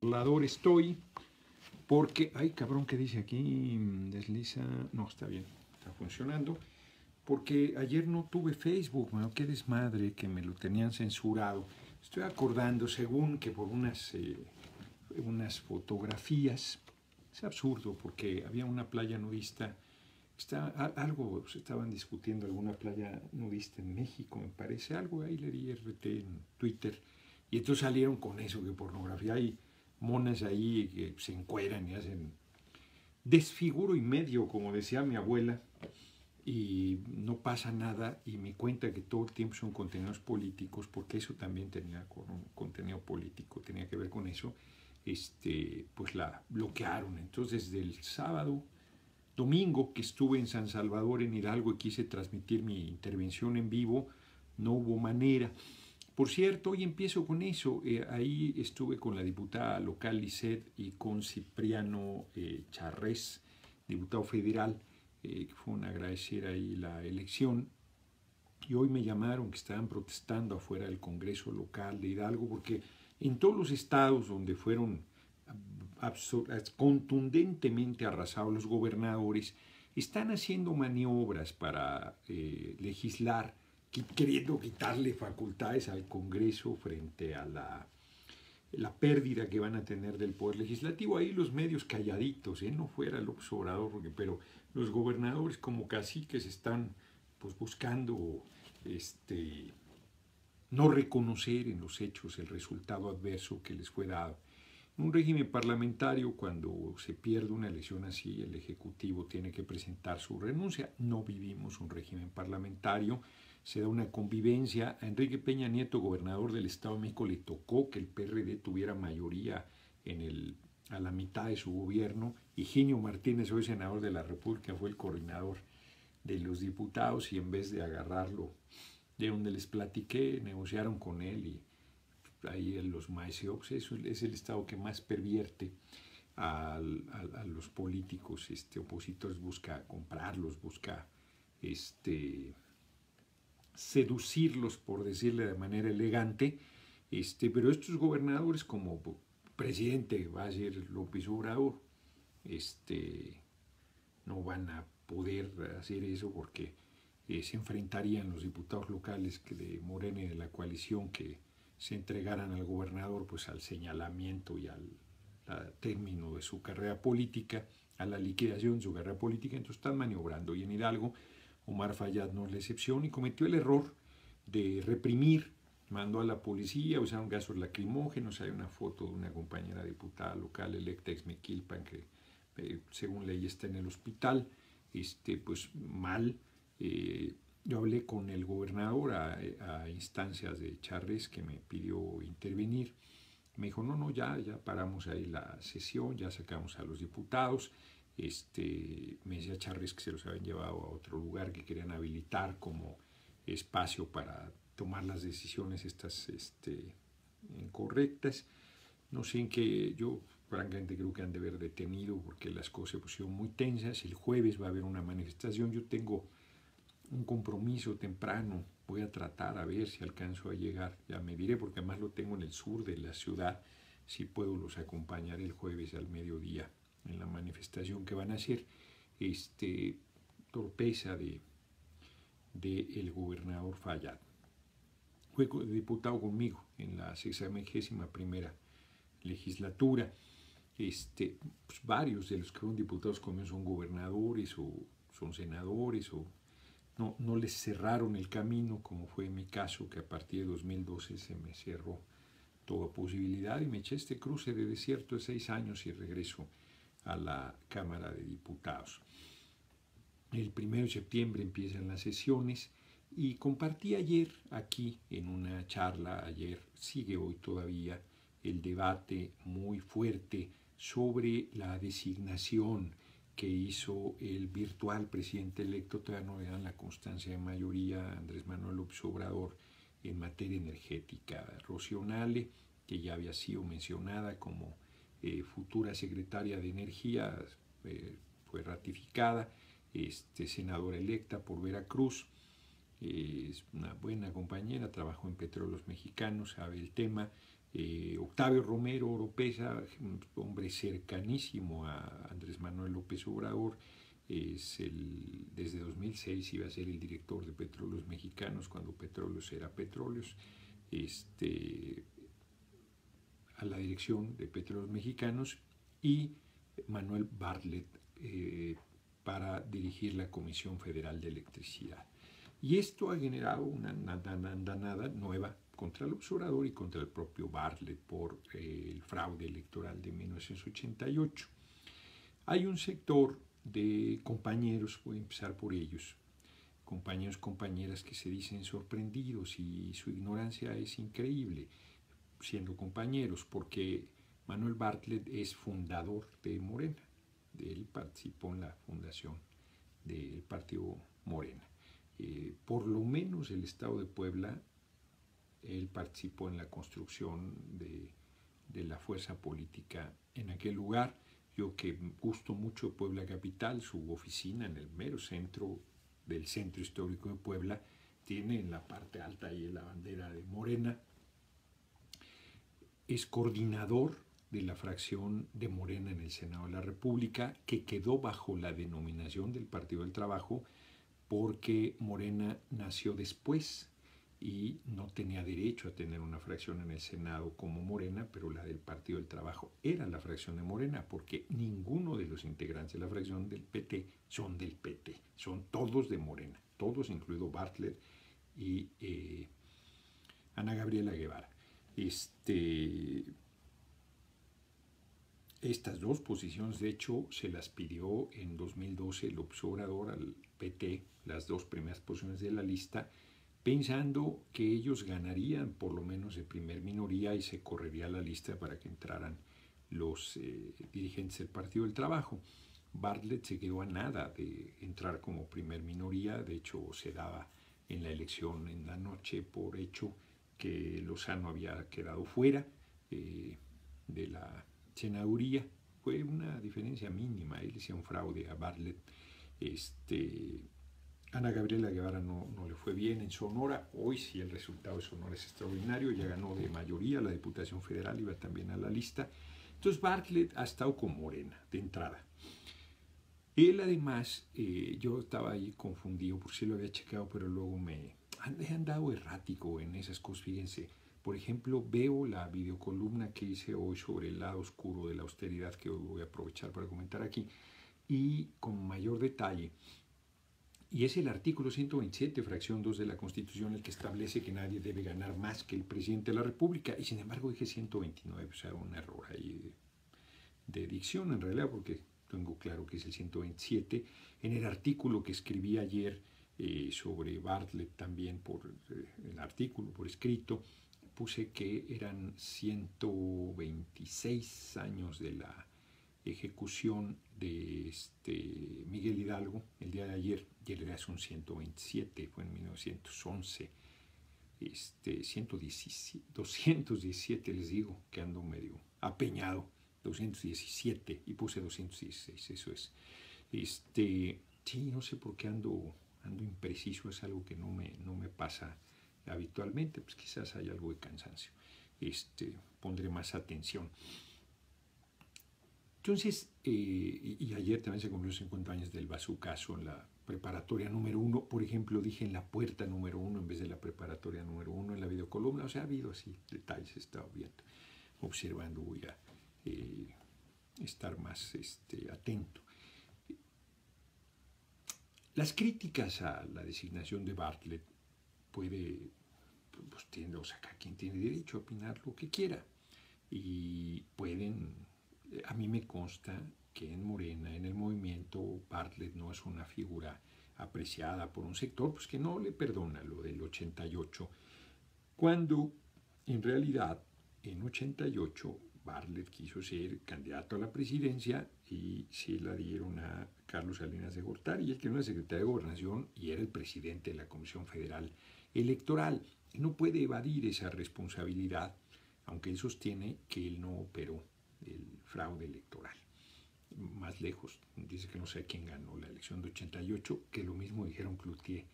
Estoy porque, ay cabrón, ¿qué dice aquí? Desliza, no, está bien, está funcionando. Porque ayer no tuve Facebook, bueno, qué desmadre que me lo tenían censurado. Estoy acordando, según que por unas fotografías, es absurdo porque había una playa nudista, algo se estaban discutiendo, alguna playa nudista en México, me parece, algo ahí le di RT en Twitter, y entonces salieron con eso, que pornografía, hay monas ahí que se encueran y hacen desfiguro y medio, como decía mi abuela, y no pasa nada, y me cuenta que todo el tiempo son contenidos políticos, porque eso también tenía un contenido político, tenía que ver con eso, pues la bloquearon. Entonces, desde el sábado, domingo que estuve en San Salvador, en Hidalgo, y quise transmitir mi intervención en vivo, no hubo manera. Por cierto, hoy empiezo con eso. Ahí estuve con la diputada local Lisset y con Cipriano Charrés, diputado federal, que fueron a agradecer ahí la elección. Y hoy me llamaron que estaban protestando afuera del Congreso local de Hidalgo, porque en todos los estados donde fueron contundentemente arrasados los gobernadores, están haciendo maniobras para legislar, queriendo quitarle facultades al Congreso frente a la pérdida que van a tener del poder legislativo. Ahí los medios calladitos, no fuera López Obrador, pero los gobernadores como caciques están pues buscando no reconocer en los hechos el resultado adverso que les fue dado. En un régimen parlamentario, cuando se pierde una elección así, el Ejecutivo tiene que presentar su renuncia. No vivimos un régimen parlamentario, se da una convivencia. A Enrique Peña Nieto, gobernador del Estado de México, le tocó que el PRD tuviera mayoría a la mitad de su gobierno. Higinio Martínez, hoy senador de la República, fue el coordinador de los diputados, y en vez de agarrarlo de donde les platiqué, negociaron con él, y ahí en los maeseops, eso es el Estado que más pervierte a los políticos opositores, busca comprarlos, busca seducirlos, por decirle de manera elegante, pero estos gobernadores, como presidente va a ser López Obrador, no van a poder hacer eso, porque se enfrentarían los diputados locales de Morena y de la coalición que se entregaran al gobernador pues al señalamiento y al término de su carrera política, a la liquidación de su carrera política. Entonces están maniobrando, y en Hidalgo Omar Fayad no es la excepción, y cometió el error de reprimir, mandó a la policía, usaron gases lacrimógenos. Hay una foto de una compañera diputada local electa Exmequilpan que según ley está en el hospital, pues mal. Yo hablé con el gobernador a instancias de Charrés, que me pidió intervenir. Me dijo, no, ya paramos ahí la sesión, ya sacamos a los diputados. Me decía Charrés que se los habían llevado a otro lugar, que querían habilitar como espacio para tomar las decisiones estas incorrectas. No sé en qué, yo francamente creo que han de haber detenido, porque las cosas se pusieron muy tensas. El jueves va a haber una manifestación, yo tengo un compromiso temprano, voy a tratar a ver si alcanzo a llegar, ya me diré, porque además lo tengo en el sur de la ciudad, si puedo los acompañar el jueves al mediodía en la manifestación que van a hacer. Torpeza de el gobernador Fayad. Fue diputado conmigo en la 61ª legislatura. Pues varios de los que fueron diputados conmigo son gobernadores o son senadores, o no les cerraron el camino, como fue mi caso, que a partir de 2012 se me cerró toda posibilidad, y me eché este cruce de desierto de 6 años y regreso a la Cámara de Diputados. El 1 de septiembre empiezan las sesiones, y compartí ayer aquí en una charla, ayer sigue hoy todavía, el debate muy fuerte sobre la designación que hizo el virtual presidente electo, todavía no le dan la constancia de mayoría, Andrés Manuel López Obrador, en materia energética. Rocío Nale, que ya había sido mencionada como futura secretaria de Energía, fue ratificada, senadora electa por Veracruz. Es una buena compañera, trabajó en Petróleos Mexicanos, sabe el tema, Octavio Romero Oropesa, hombre cercanísimo a Andrés Manuel López Obrador, desde 2006 iba a ser el director de Petróleos Mexicanos, cuando Petróleos era Petróleos, a la dirección de Petróleos Mexicanos, y Manuel Bartlett para dirigir la Comisión Federal de Electricidad. Y esto ha generado una andanada nueva contra el observador y contra el propio Bartlett por el fraude electoral de 1988. Hay un sector de compañeros, voy a empezar por ellos, compañeros, compañeras que se dicen sorprendidos y su ignorancia es increíble, siendo compañeros, porque Manuel Bartlett es fundador de Morena. Él participó en la fundación del partido Morena. Por lo menos el Estado de Puebla, él participó en la construcción de la fuerza política en aquel lugar. Yo que gusto mucho de Puebla Capital, su oficina en el mero centro del centro histórico de Puebla, tiene en la parte alta ahí la bandera de Morena. Es coordinador de la fracción de Morena en el Senado de la República, que quedó bajo la denominación del Partido del Trabajo, porque Morena nació después y no tenía derecho a tener una fracción en el Senado como Morena, pero la del Partido del Trabajo era la fracción de Morena, porque ninguno de los integrantes de la fracción del PT son del PT, son todos de Morena, todos, incluido Bartlett y Ana Gabriela Guevara. Estas dos posiciones, de hecho, se las pidió en 2012 López Obrador al PT, las dos primeras posiciones de la lista, pensando que ellos ganarían por lo menos de primer minoría y se correría la lista para que entraran los dirigentes del Partido del Trabajo. Bartlett se quedó a nada de entrar como primer minoría, de hecho se daba en la elección en la noche por hecho que Lozano había quedado fuera de la senaduría. Fue una diferencia mínima, él hacía un fraude a Bartlett. Ana Gabriela Guevara no le fue bien en Sonora. Hoy sí el resultado de Sonora es extraordinario, ya ganó de mayoría la Diputación Federal, iba también a la lista. Entonces Bartlett ha estado con Morena de entrada. Él además, yo estaba ahí confundido, por si lo había checado, pero luego me he andado errático en esas cosas, fíjense. Por ejemplo, veo la videocolumna que hice hoy sobre el lado oscuro de la austeridad, que hoy voy a aprovechar para comentar aquí, y con mayor detalle. Y es el artículo 127, fracción 2 de la Constitución, el que establece que nadie debe ganar más que el presidente de la República, y sin embargo dije 129, o sea, un error ahí de dicción en realidad, porque tengo claro que es el 127. En el artículo que escribí ayer sobre Bartlett, también por el artículo por escrito, puse que eran 126 años de la ejecución de Miguel Hidalgo el día de ayer, y en realidad son 127, fue en 1911. 217, les digo, que ando medio apeñado, 217, y puse 216, eso es. Sí, no sé por qué ando impreciso, es algo que no me pasa habitualmente, pues quizás hay algo de cansancio. Pondré más atención. Entonces, y ayer también se cumplió 50 años del bazucazo en la preparatoria número 1, por ejemplo, dije en la puerta número 1 en vez de la preparatoria número 1 en la videocolumna, o sea, ha habido así detalles, he estado viendo, observando, voy a estar más atento. Las críticas a la designación de Bartlett pues o sea, quien tiene derecho a opinar lo que quiera, y pueden, a mí me consta que en Morena, en el movimiento, Bartlett no es una figura apreciada por un sector pues que no le perdona lo del 88, cuando en realidad en 88 Bartlett quiso ser candidato a la presidencia y se la dieron a Carlos Salinas de Gortari, y él que no era secretario de Gobernación y era el presidente de la Comisión Federal Electoral. Y no puede evadir esa responsabilidad, aunque él sostiene que él no operó el fraude electoral. Más lejos, dice que no sé quién ganó la elección de 88, que lo mismo dijeron Cloutier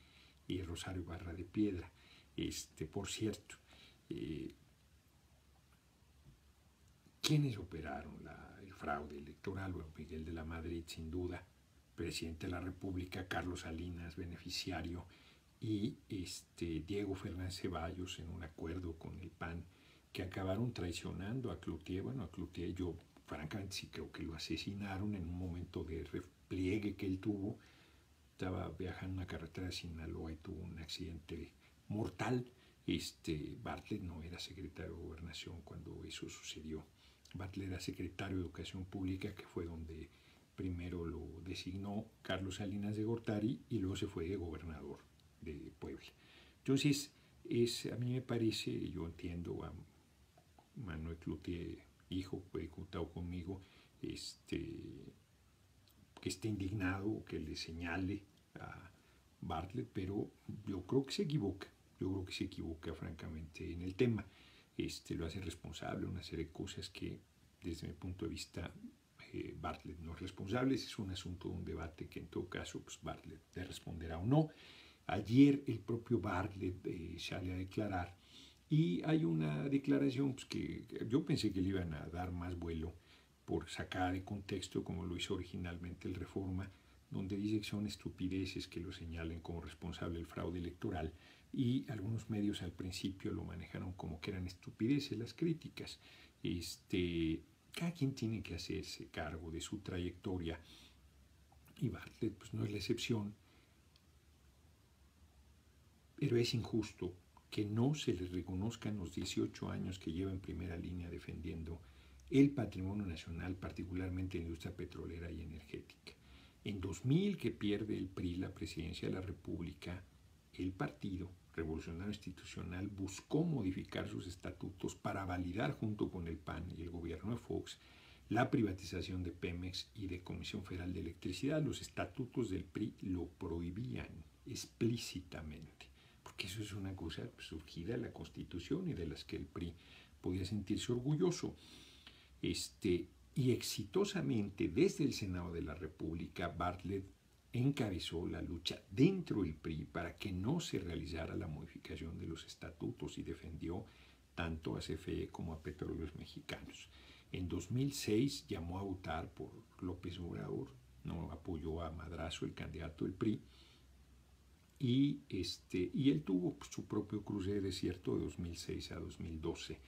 y Rosario Barra de Piedra. Por cierto, ¿Quiénes operaron el fraude electoral? Bueno, Miguel de la Madrid, sin duda, presidente de la República, Carlos Salinas, beneficiario, y Diego Fernández Ceballos en un acuerdo con el PAN, que acabaron traicionando a Cloutier. Bueno, a Cloutier yo francamente sí creo que lo asesinaron en un momento de repliegue que él tuvo. Estaba viajando en una carretera de Sinaloa y tuvo un accidente mortal. Bartlett no era secretario de Gobernación cuando eso sucedió. Bartlett era secretario de Educación Pública, que fue donde primero lo designó Carlos Salinas de Gortari y luego se fue de gobernador de Puebla. Entonces, a mí me parece, yo entiendo a Manuel Cloutier, hijo, fue diputado conmigo, que esté indignado, que le señale a Bartlett, pero yo creo que se equivoca. Yo creo que se equivoca francamente en el tema. Lo hace responsable de una serie de cosas que, desde mi punto de vista, Bartlett no es responsable. Ese es un asunto de un debate que en todo caso pues Bartlett le responderá o no. Ayer el propio Bartlett sale a declarar y hay una declaración pues, que yo pensé que le iban a dar más vuelo por sacar de contexto, como lo hizo originalmente el Reforma, donde dice que son estupideces que lo señalen como responsable del fraude electoral, y algunos medios al principio lo manejaron como que eran estupideces las críticas. Cada quien tiene que hacerse cargo de su trayectoria, y Bartlett pues, no es la excepción, pero es injusto que no se les reconozcan los 18 años que lleva en primera línea defendiendo el patrimonio nacional, particularmente en la industria petrolera y energética. En 2000, que pierde el PRI la presidencia de la República, el Partido Revolucionario Institucional buscó modificar sus estatutos para validar junto con el PAN y el gobierno de Fox la privatización de Pemex y de Comisión Federal de Electricidad. Los estatutos del PRI lo prohibían explícitamente, porque eso es una cosa surgida de la Constitución y de las que el PRI podía sentirse orgulloso. Y exitosamente desde el Senado de la República, Bartlett encabezó la lucha dentro del PRI para que no se realizara la modificación de los estatutos y defendió tanto a CFE como a Petróleos Mexicanos. En 2006 llamó a votar por López Obrador, no apoyó a Madrazo, el candidato del PRI, y él tuvo su propio cruce de desierto de 2006 a 2012.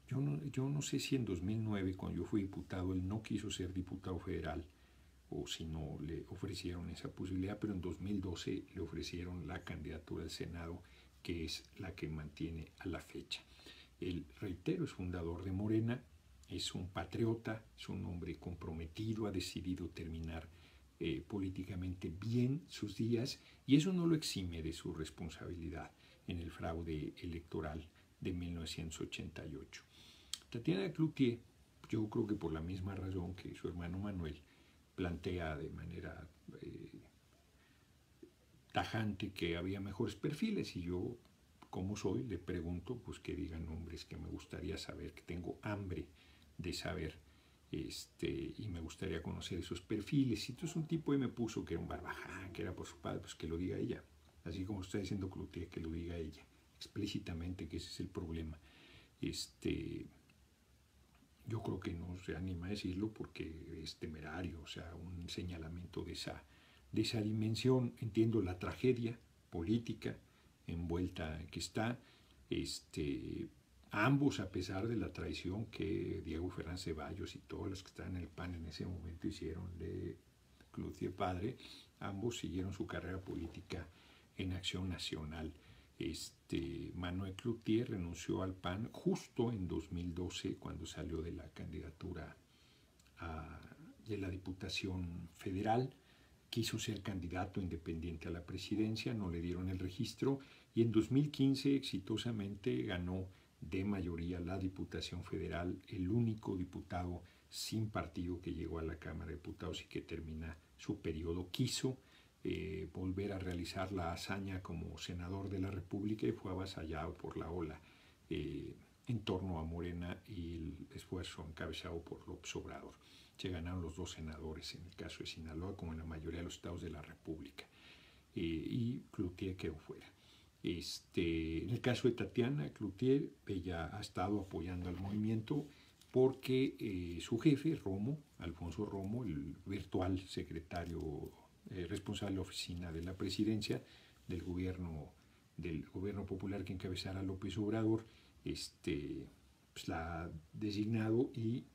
Yo no sé si en 2009, cuando yo fui diputado, él no quiso ser diputado federal o si no le ofrecieron esa posibilidad, pero en 2012 le ofrecieron la candidatura al Senado, que es la que mantiene a la fecha. Él, reitero, es fundador de Morena, es un patriota, es un hombre comprometido, ha decidido terminar políticamente bien sus días, y eso no lo exime de su responsabilidad en el fraude electoral de 1988. Tatiana Cloutier, yo creo que por la misma razón que su hermano Manuel, plantea de manera tajante que había mejores perfiles, y yo, como soy, le pregunto pues que digan nombres que me gustaría saber, que tengo hambre de saber, y me gustaría conocer esos perfiles. Y entonces un tipo ahí me puso que era un Barbaján, que era por su padre, pues que lo diga ella, así como está diciendo Cloutier, que lo diga ella explícitamente, que ese es el problema. Yo creo que no se anima a decirlo porque es temerario, o sea, un señalamiento de esa dimensión. Entiendo la tragedia política envuelta que está, ambos, a pesar de la traición que Diego Fernández Ceballos y todos los que estaban en el PAN en ese momento hicieron de Cloutier padre, ambos siguieron su carrera política en Acción Nacional. Manuel Cloutier renunció al PAN justo en 2012, cuando salió de la candidatura de la Diputación Federal. Quiso ser candidato independiente a la presidencia, no le dieron el registro, y en 2015 exitosamente ganó de mayoría la Diputación Federal, el único diputado sin partido que llegó a la Cámara de Diputados y que termina su periodo. Quiso volver a realizar la hazaña como senador de la República y fue avasallado por la ola en torno a Morena y el esfuerzo encabezado por López Obrador. Se ganaron los dos senadores en el caso de Sinaloa, como en la mayoría de los estados de la República, y Cloutier quedó fuera. En el caso de Tatiana Cloutier, ella ha estado apoyando al movimiento, porque su jefe, Romo, Alfonso Romo, el virtual secretario responsable de la oficina de la presidencia del gobierno popular que encabezara López Obrador, pues la ha designado y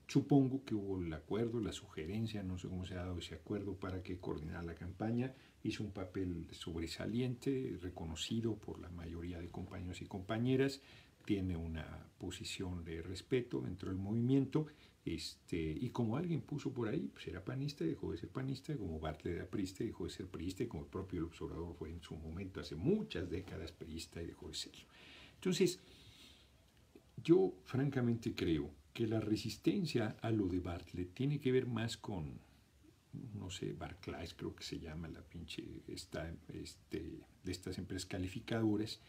supongo que hubo el acuerdo, la sugerencia, no sé cómo se ha dado ese acuerdo para que coordinara la campaña. Hizo un papel sobresaliente, reconocido por la mayoría de compañeros y compañeras. Tiene una posición de respeto dentro del movimiento. Y como alguien puso por ahí, pues era panista, dejó de ser panista, como Bartlett era priista, dejó de ser priista, y como el propio López Obrador fue en su momento, hace muchas décadas, priista y dejó de serlo. Entonces, yo francamente creo que la resistencia a lo de Bartlett tiene que ver más con, no sé, Barclays creo que se llama la pinche de estas empresas calificadoras,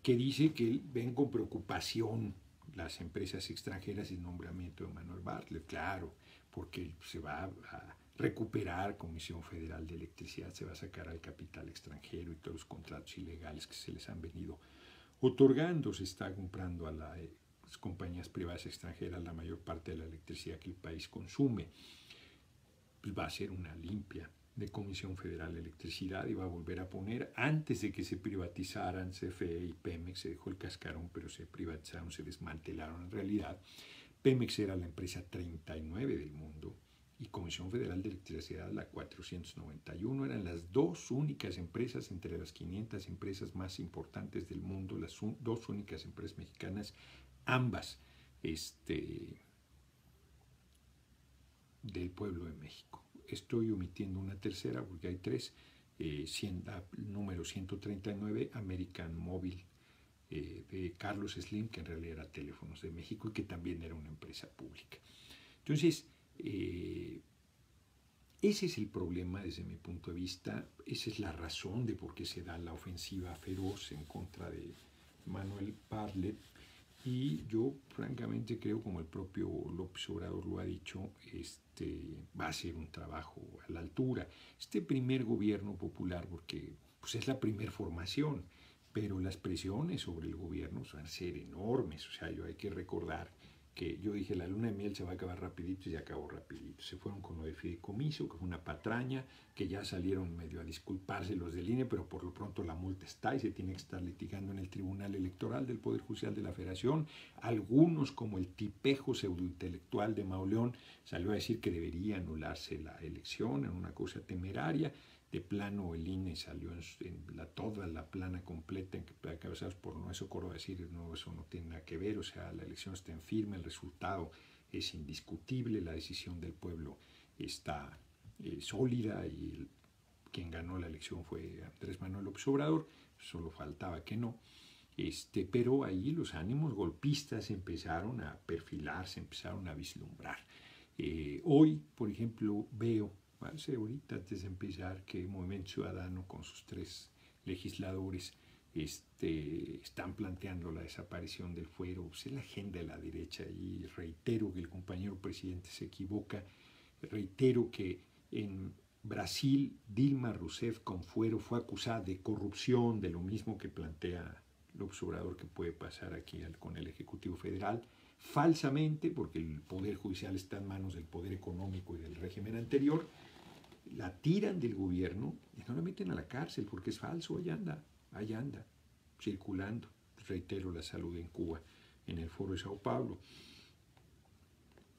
que dice que ven con preocupación las empresas extranjeras el nombramiento de Manuel Bartlett, claro, porque se va a recuperar Comisión Federal de Electricidad, se va a sacar al capital extranjero y todos los contratos ilegales que se les han venido otorgando, se está comprando a las compañías privadas extranjeras la mayor parte de la electricidad que el país consume. Pues va a ser una limpia de Comisión Federal de Electricidad y va a volver a poner, antes de que se privatizaran CFE y Pemex, se dejó el cascarón, pero se privatizaron, se desmantelaron en realidad. Pemex era la empresa 39 del mundo y Comisión Federal de Electricidad la 491. Eran las dos únicas empresas entre las 500 empresas más importantes del mundo, las dos únicas empresas mexicanas, ambas del pueblo de México. Estoy omitiendo una tercera porque hay tres. Número 139, American Mobile, de Carlos Slim, que en realidad era Teléfonos de México y que también era una empresa pública. Entonces, ese es el problema desde mi punto de vista, esa es la razón de por qué se da la ofensiva feroz en contra de Manuel Bartlett. Y yo francamente creo, como el propio López Obrador lo ha dicho, va a ser un trabajo a la altura. Este primer gobierno popular, porque pues, es la primer formación, pero las presiones sobre el gobierno van a ser enormes. O sea, hay que recordar que yo dije, la luna de miel se va a acabar rapidito y se acabó rapidito. Se fueron con lo de fideicomiso, que fue una patraña, que ya salieron medio a disculparse los del INE, pero por lo pronto la multa está y se tiene que estar litigando en el Tribunal Electoral del Poder Judicial de la Federación. Algunos, como el tipejo pseudointelectual de Mauleón, salió a decir que debería anularse la elección en una cosa temeraria. De plano el INE salió toda la plana completa encabezados por Lorenzo Córdoba a decir, no, eso no tiene nada que ver, o sea, la elección está en firme, el resultado es indiscutible, la decisión del pueblo está sólida y quien ganó la elección fue Andrés Manuel López Obrador, solo faltaba que no. Pero ahí los ánimos golpistas empezaron a perfilarse, empezaron a vislumbrar. Hoy, por ejemplo, veo, ahorita antes de empezar, que Movimiento Ciudadano con sus tres legisladores están planteando la desaparición del fuero. Pues es la agenda de la derecha y reitero que el compañero presidente se equivoca. Reitero que en Brasil Dilma Rousseff con fuero fue acusada de corrupción, de lo mismo que plantea López Obrador que puede pasar aquí con el Ejecutivo Federal, falsamente, porque el Poder Judicial está en manos del Poder Económico y del régimen anterior, la tiran del gobierno y no la meten a la cárcel porque es falso, ahí anda, circulando. Reitero, la salud en Cuba, en el Foro de Sao Paulo.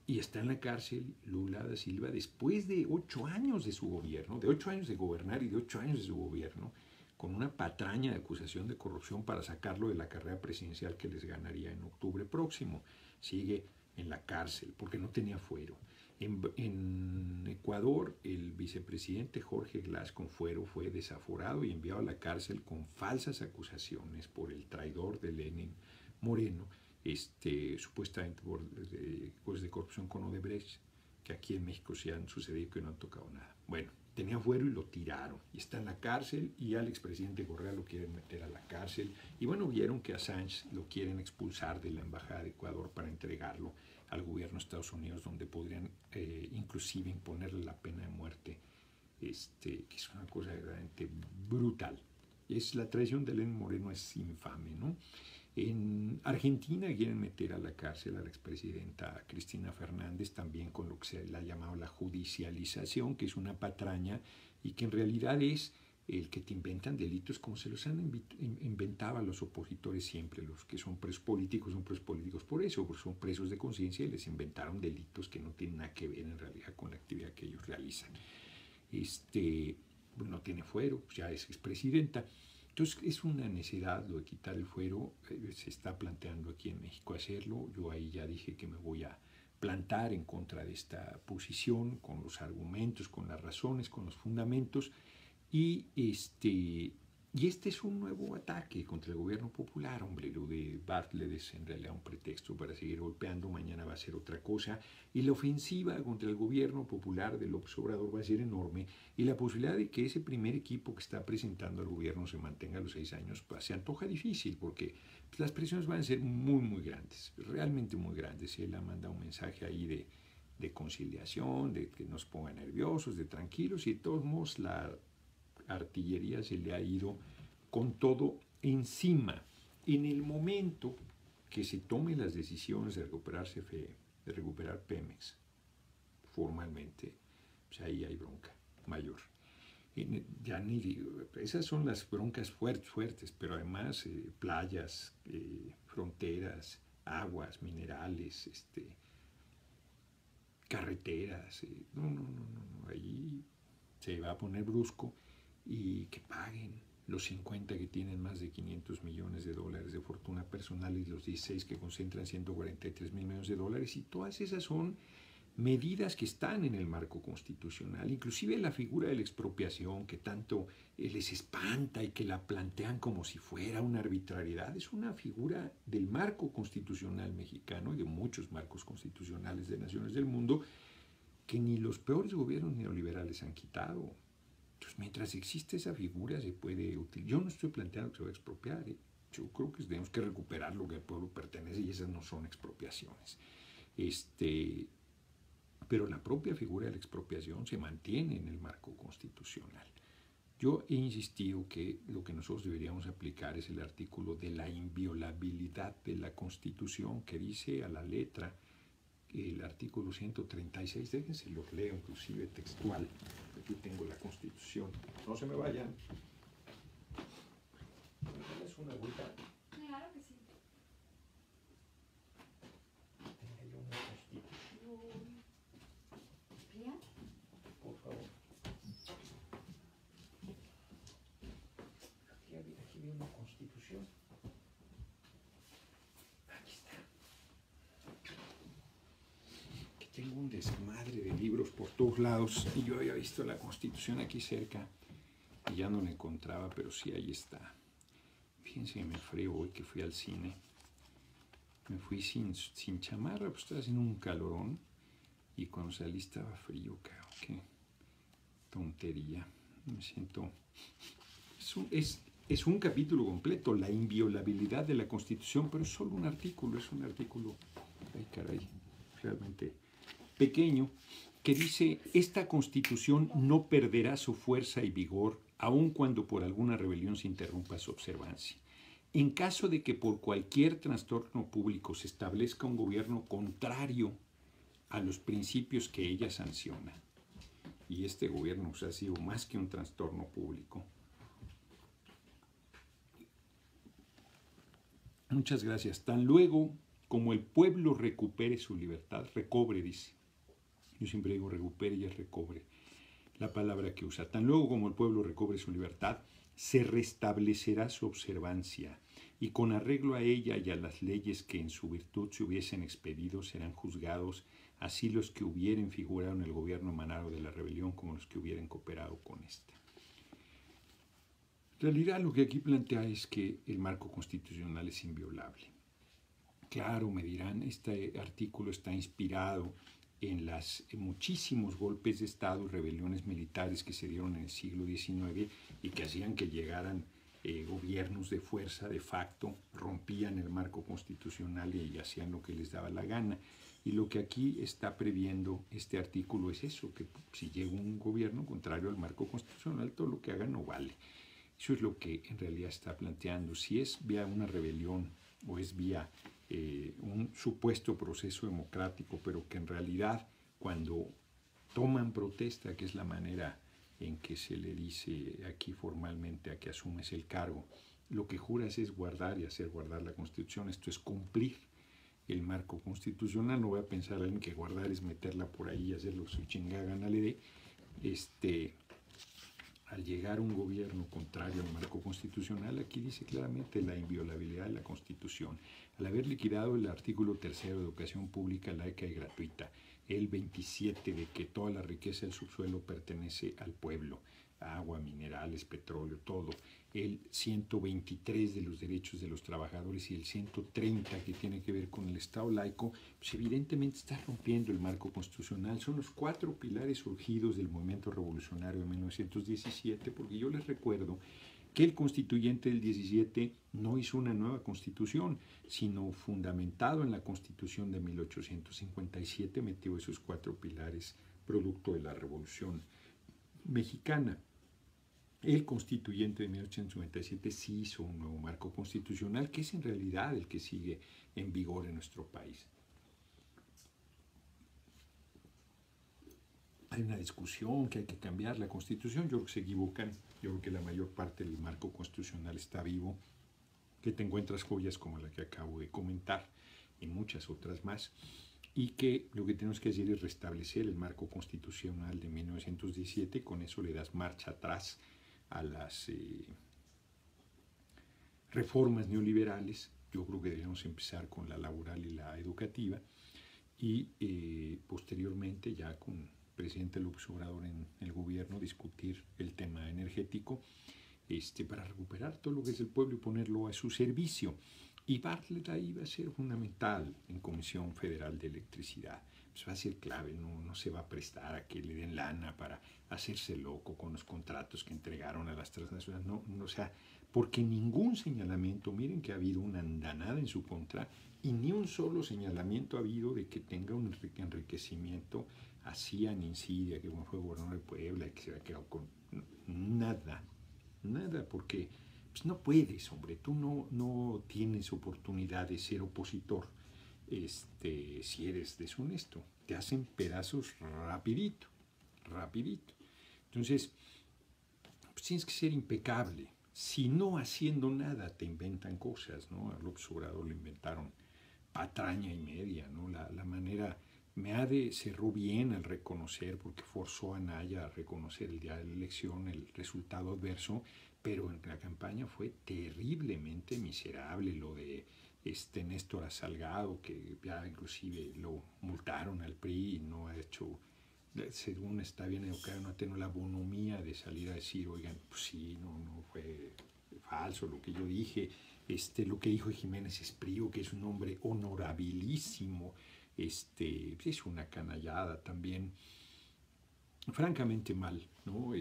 Y está en la cárcel Lula da Silva después de 8 años de su gobierno, de 8 años de gobernar y de 8 años de su gobierno, con una patraña de acusación de corrupción para sacarlo de la carrera presidencial que les ganaría en octubre próximo. Sigue en la cárcel porque no tenía fuero. En Ecuador, el vicepresidente Jorge Glass con fuero fue desaforado y enviado a la cárcel con falsas acusaciones por el traidor de Lenin Moreno, supuestamente por cosas de corrupción con Odebrecht, que aquí en México sí han sucedido que no han tocado nada. Bueno, tenía fuero y lo tiraron, y está en la cárcel, y al expresidente Correa lo quieren meter a la cárcel, y bueno, vieron que Assange lo quieren expulsar de la embajada de Ecuador para entregarlo al gobierno de Estados Unidos, donde podrían inclusive imponerle la pena de muerte, que es una cosa verdaderamente brutal. La traición de Lenin Moreno es infame, ¿no? En Argentina quieren meter a la cárcel a la expresidenta Cristina Fernández, también con lo que se le ha llamado la judicialización, que es una patraña y que en realidad es el que te inventan delitos como se los han inventado a los opositores siempre. Los que son presos políticos por eso, porque son presos de conciencia y les inventaron delitos que no tienen nada que ver en realidad con la actividad que ellos realizan. No tiene fuero, ya es expresidenta. Entonces es una necesidad lo de quitar el fuero, se está planteando aquí en México hacerlo. Yo ahí ya dije que me voy a plantar en contra de esta posición, con los argumentos, con las razones, con los fundamentos. Y este es un nuevo ataque contra el gobierno popular, hombre. Lo de Bartlett es en realidad un pretexto para seguir golpeando, mañana va a ser otra cosa. Y la ofensiva contra el gobierno popular de López Obrador va a ser enorme. Y la posibilidad de que ese primer equipo que está presentando al gobierno se mantenga a los 6 años, pues, se antoja difícil, porque pues, las presiones van a ser muy, muy grandes, realmente muy grandes. Él ha mandado un mensaje ahí de conciliación, de que no se pongan nerviosos, de tranquilos, y de todos modos la artillería se le ha ido con todo encima. En el momento que se tomen las decisiones de recuperarse de recuperar Pemex formalmente, pues ahí hay bronca mayor. Ya ni digo, esas son las broncas fuertes, pero además playas, fronteras, aguas, minerales, carreteras, no, ahí se va a poner brusco. Y que paguen los 50 que tienen más de 500 millones de dólares de fortuna personal y los 16 que concentran 143 mil millones de dólares. Y todas esas son medidas que están en el marco constitucional, inclusive la figura de la expropiación que tanto les espanta y que la plantean como si fuera una arbitrariedad, es una figura del marco constitucional mexicano y de muchos marcos constitucionales de naciones del mundo que ni los peores gobiernos neoliberales han quitado. Entonces, mientras existe esa figura, se puede utilizar. Yo no estoy planteando que se va a expropiar. Yo creo que tenemos que recuperar lo que al pueblo pertenece y esas no son expropiaciones. Pero la propia figura de la expropiación se mantiene en el marco constitucional. Yo he insistido que lo que nosotros deberíamos aplicar es el artículo de la inviolabilidad de la Constitución, que dice a la letra el artículo 136, déjense lo leo inclusive textual, aquí tengo la Constitución, no se me vayan. ¿Me das una vuelta? Claro que sí. Tengo yo una Constitución. ¿Bien? Por favor. Aquí viene una Constitución. Tengo un desmadre de libros por todos lados y yo había visto la Constitución aquí cerca y ya no la encontraba, pero sí ahí está. Fíjense que me frío hoy que fui al cine. Me fui sin chamarra, pues estaba haciendo un calorón y cuando salí estaba frío, cabrón. Qué tontería. Me siento... Es un capítulo completo, la inviolabilidad de la Constitución, pero es solo un artículo, ay caray, realmente pequeño, que dice: esta Constitución no perderá su fuerza y vigor aun cuando por alguna rebelión se interrumpa su observancia. En caso de que por cualquier trastorno público se establezca un gobierno contrario a los principios que ella sanciona, y este gobierno ha sido más que un trastorno público. Muchas gracias. Tan luego como el pueblo recupere su libertad, recobre, dice. Yo siempre digo recupere y es recobre, la palabra que usa. Tan luego como el pueblo recobre su libertad, se restablecerá su observancia y con arreglo a ella y a las leyes que en su virtud se hubiesen expedido serán juzgados, así los que hubieren figurado en el gobierno emanado de la rebelión como los que hubieran cooperado con ésta. En realidad lo que aquí plantea es que el marco constitucional es inviolable. Claro, me dirán, este artículo está inspirado en muchísimos golpes de Estado y rebeliones militares que se dieron en el siglo XIX y que hacían que llegaran gobiernos de fuerza de facto, rompían el marco constitucional y hacían lo que les daba la gana. Y lo que aquí está previendo este artículo es eso, que si llega un gobierno contrario al marco constitucional, todo lo que haga no vale. Eso es lo que en realidad está planteando. Si es vía una rebelión o es vía un supuesto proceso democrático, pero que en realidad cuando toman protesta, que es la manera en que se le dice aquí formalmente a que asumes el cargo, lo que juras es guardar y hacer guardar la Constitución. Esto es cumplir el marco constitucional. No voy a pensar en que guardar es meterla por ahí y hacer lo que su chingada gana le dé. Al llegar un gobierno contrario al marco constitucional, aquí dice claramente la inviolabilidad de la Constitución. Al haber liquidado el artículo 3 de educación pública, laica y gratuita, el 27 de que toda la riqueza del subsuelo pertenece al pueblo, agua, minerales, petróleo, todo, el 123 de los derechos de los trabajadores y el 130 que tiene que ver con el Estado laico, pues evidentemente está rompiendo el marco constitucional. Son los 4 pilares surgidos del movimiento revolucionario de 1917, porque yo les recuerdo que el constituyente del 17 no hizo una nueva constitución, sino fundamentado en la constitución de 1857, metió esos 4 pilares producto de la Revolución Mexicana. El constituyente de 1897 sí hizo un nuevo marco constitucional, que es en realidad el que sigue en vigor en nuestro país. Hay una discusión que hay que cambiar la Constitución. Yo creo que se equivocan. Yo creo que la mayor parte del marco constitucional está vivo, que te encuentras joyas como la que acabo de comentar y muchas otras más, y que lo que tenemos que hacer es restablecer el marco constitucional de 1917 y con eso le das marcha atrás a las reformas neoliberales. Yo creo que debemos empezar con la laboral y la educativa y posteriormente ya con el presidente López Obrador en el gobierno discutir el tema energético para recuperar todo lo que es el pueblo y ponerlo a su servicio. Y Bartlett ahí va a ser fundamental en Comisión Federal de Electricidad. Pues va a ser clave, no se va a prestar a que le den lana para hacerse loco con los contratos que entregaron a las transnacionales. O sea, porque ningún señalamiento, miren que ha habido una andanada en su contra y ni un solo señalamiento ha habido de que tenga un enriquecimiento así a Insidia, que fue gobernador de Puebla y que se había quedado con nada, porque pues no puedes, hombre, tú no tienes oportunidad de ser opositor si eres deshonesto, te hacen pedazos rapidito. Entonces, pues tienes que ser impecable. Si no haciendo nada te inventan cosas, ¿no? A López Obrador le inventaron patraña y media, ¿no? La manera, Meade cerró bien al reconocer, porque forzó a Anaya a reconocer el día de la elección el resultado adverso, pero en la campaña fue terriblemente miserable lo de Néstor Salgado, que ya inclusive lo multaron al PRI y no ha hecho, según está bien educado, no ha tenido la bonomía de salir a decir, oigan, pues sí, no fue falso lo que yo dije, lo que dijo Jiménez Espriu, que es un hombre honorabilísimo, es una canallada también, francamente mal, ¿no?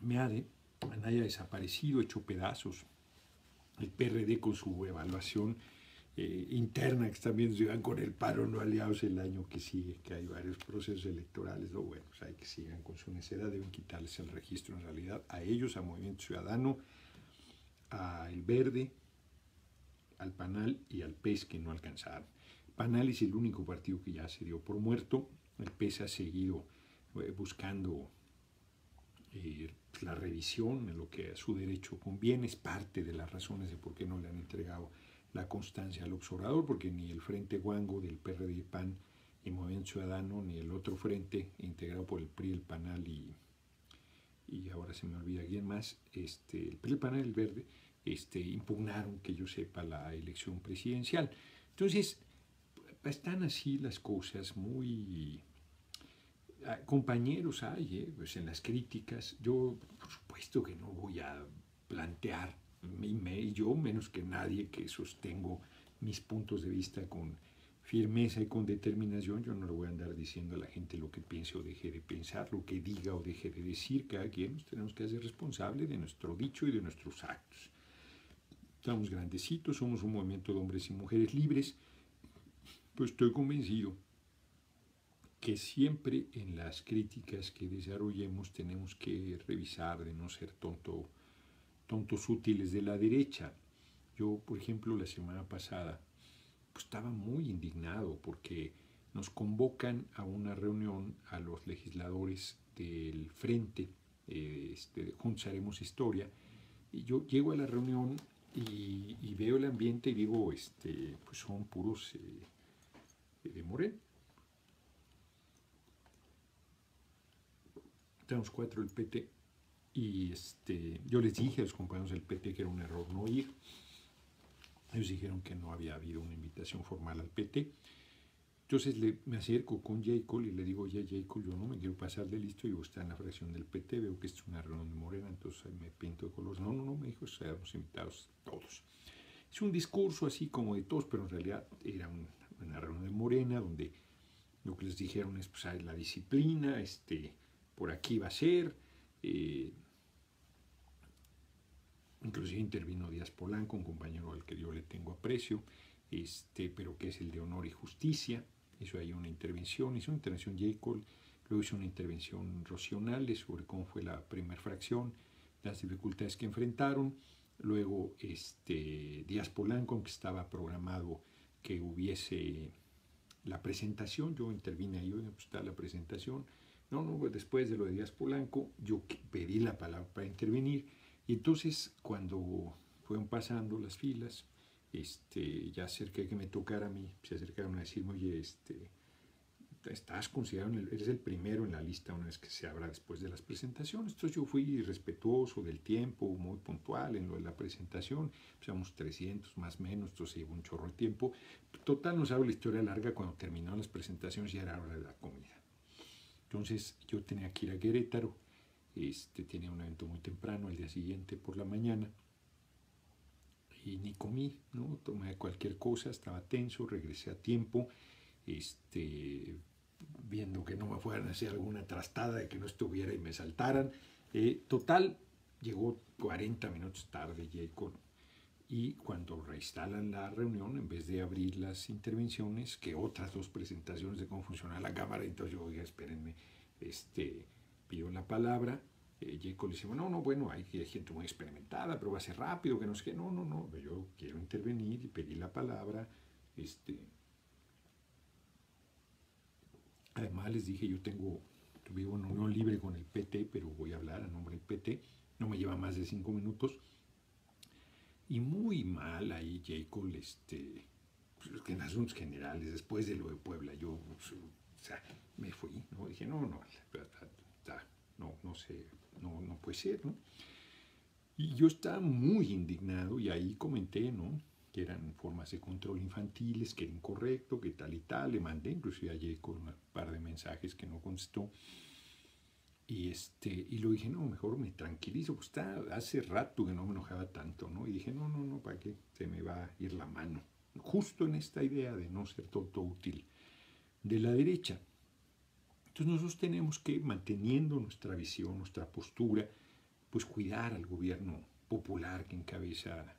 Meade, Anaya desaparecido, hecho pedazos, el PRD con su evaluación interna que están viendo si van con el paro no aliados el año que sigue, que hay varios procesos electorales, lo bueno, pues hay que sigan con su necedad, deben quitarles el registro en realidad a ellos, a Movimiento Ciudadano, a El Verde, al PANAL y al PES que no alcanzaron. PANAL es el único partido que ya se dio por muerto, el PES ha seguido buscando la revisión en lo que a su derecho conviene, es parte de las razones de por qué no le han entregado la constancia al observador, porque ni el Frente Guango del PRD y PAN y Movimiento Ciudadano, ni el otro frente integrado por el PRI, el PANAL y ahora se me olvida quién más, el PRI, el PANAL y el Verde, impugnaron, que yo sepa, la elección presidencial. Entonces, están así las cosas muy... Compañeros hay, pues en las críticas, yo por supuesto que no voy a plantear, yo menos que nadie que sostengo mis puntos de vista con firmeza y con determinación, yo no le voy a andar diciendo a la gente lo que piense o deje de pensar, lo que diga o deje de decir, cada quien nos tenemos que hacer responsable de nuestro dicho y de nuestros actos. Estamos grandecitos, somos un movimiento de hombres y mujeres libres, pues estoy convencido que siempre en las críticas que desarrollemos tenemos que revisar de no ser tonto tontos útiles de la derecha. Yo, por ejemplo, la semana pasada pues, estaba muy indignado porque nos convocan a una reunión a los legisladores del Frente, de Juntos Haremos Historia, y yo llego a la reunión y veo el ambiente y digo, pues son puros de Morena. Tenemos 4 del PT y yo les dije a los compañeros del PT que era un error no ir. Ellos dijeron que no había habido una invitación formal al PT. Entonces me acerco con J. Cole y le digo, ya J. Cole, yo no me quiero pasar de listo, yo está en la fracción del PT, veo que es una reunión de Morena, entonces me pinto de colores. No, me dijo, estamos invitados todos. Es un discurso así como de todos, pero en realidad era una reunión de Morena donde lo que les dijeron es, pues hay la disciplina, por aquí va a ser. Inclusive intervino Díaz Polanco, un compañero al que yo le tengo aprecio, pero que es el de honor y justicia. Hizo ahí una intervención, hizo una intervención J. Cole, luego hizo una intervención Rocío Nale sobre cómo fue la primera fracción, las dificultades que enfrentaron. Luego Díaz Polanco, aunque estaba programado que hubiese la presentación, yo intervine ahí, pues está la presentación. Pues después de lo de Díaz Polanco, yo pedí la palabra para intervenir. Y entonces, cuando fueron pasando las filas, ya cerca de que me tocara a mí, se acercaron a decirme, oye, estás considerado, eres el primero en la lista una vez que se abra después de las presentaciones. Entonces yo fui respetuoso del tiempo, muy puntual en lo de la presentación, pues 300 más o menos, entonces llevó un chorro de tiempo. Total, nos hago la historia larga, cuando terminaron las presentaciones ya era hora de la comida. Entonces yo tenía que ir a Querétaro, tenía un evento muy temprano, al día siguiente por la mañana, y ni comí, ¿no? Tomé cualquier cosa, estaba tenso, regresé a tiempo, viendo que no me fueran a hacer alguna trastada de que no estuviera y me saltaran. Total, llegó 40 minutos tarde Jacob, y cuando reinstalan la reunión, en vez de abrir las intervenciones, que otras 2 presentaciones de cómo funciona la cámara, entonces yo, oiga, espérenme, pidió la palabra. Jacob le dice, bueno, hay gente muy experimentada, pero va a ser rápido, que no sé qué. No, yo quiero intervenir y pedí la palabra. Además les dije, yo vivo en unión libre con el PT, pero voy a hablar a nombre del PT, no me lleva más de 5 minutos. Y muy mal ahí Jacob, pues, en asuntos generales, después de lo de Puebla, yo, me fui, ¿no? Dije, no sé, no puede ser, ¿no? Y yo estaba muy indignado y ahí comenté, ¿no? Que eran formas de control infantiles, que era incorrecto, que tal y tal. Le mandé inclusive a Jacob un par de mensajes que no contestó. Y lo dije, no, mejor me tranquilizo, pues hace rato que no me enojaba tanto, ¿no? Y dije, no, ¿para qué? Se me va a ir la mano. Justo en esta idea de no ser tonto útil de la derecha. Entonces nosotros tenemos que, manteniendo nuestra visión, nuestra postura, pues cuidar al gobierno popular que encabeza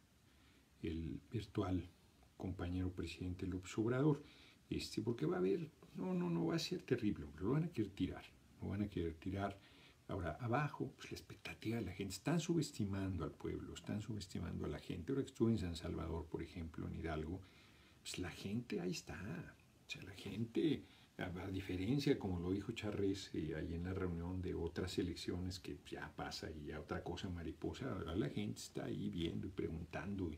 el virtual compañero presidente López Obrador, porque va a haber, no va a ser terrible, lo van a querer tirar, Ahora, abajo, pues la expectativa de la gente, están subestimando al pueblo, están subestimando a la gente. Ahora que estuve en San Salvador, por ejemplo, en Hidalgo, pues la gente ahí está, o sea, la gente, a diferencia, como lo dijo Charres ahí en la reunión de otras elecciones que ya pasa y ya otra cosa mariposa, ahora la gente está ahí viendo y preguntando,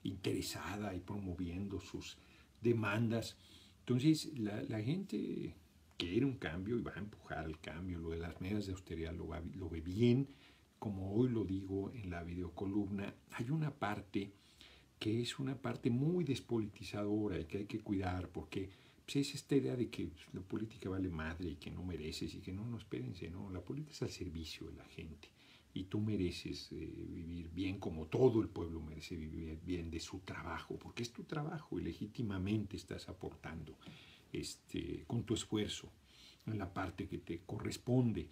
interesada y promoviendo sus demandas. Entonces, la gente quiere un cambio y va a empujar el cambio. Lo de las medidas de austeridad lo ve bien. Como hoy lo digo en la videocolumna, hay una parte que es una parte muy despolitizadora y que hay que cuidar, porque pues, es esta idea de que la política vale madre y que no mereces, y que no, espérense, no, la política es al servicio de la gente, y tú mereces vivir bien, como todo el pueblo merece vivir bien de su trabajo, porque es tu trabajo y legítimamente estás aportando con tu esfuerzo en la parte que te corresponde.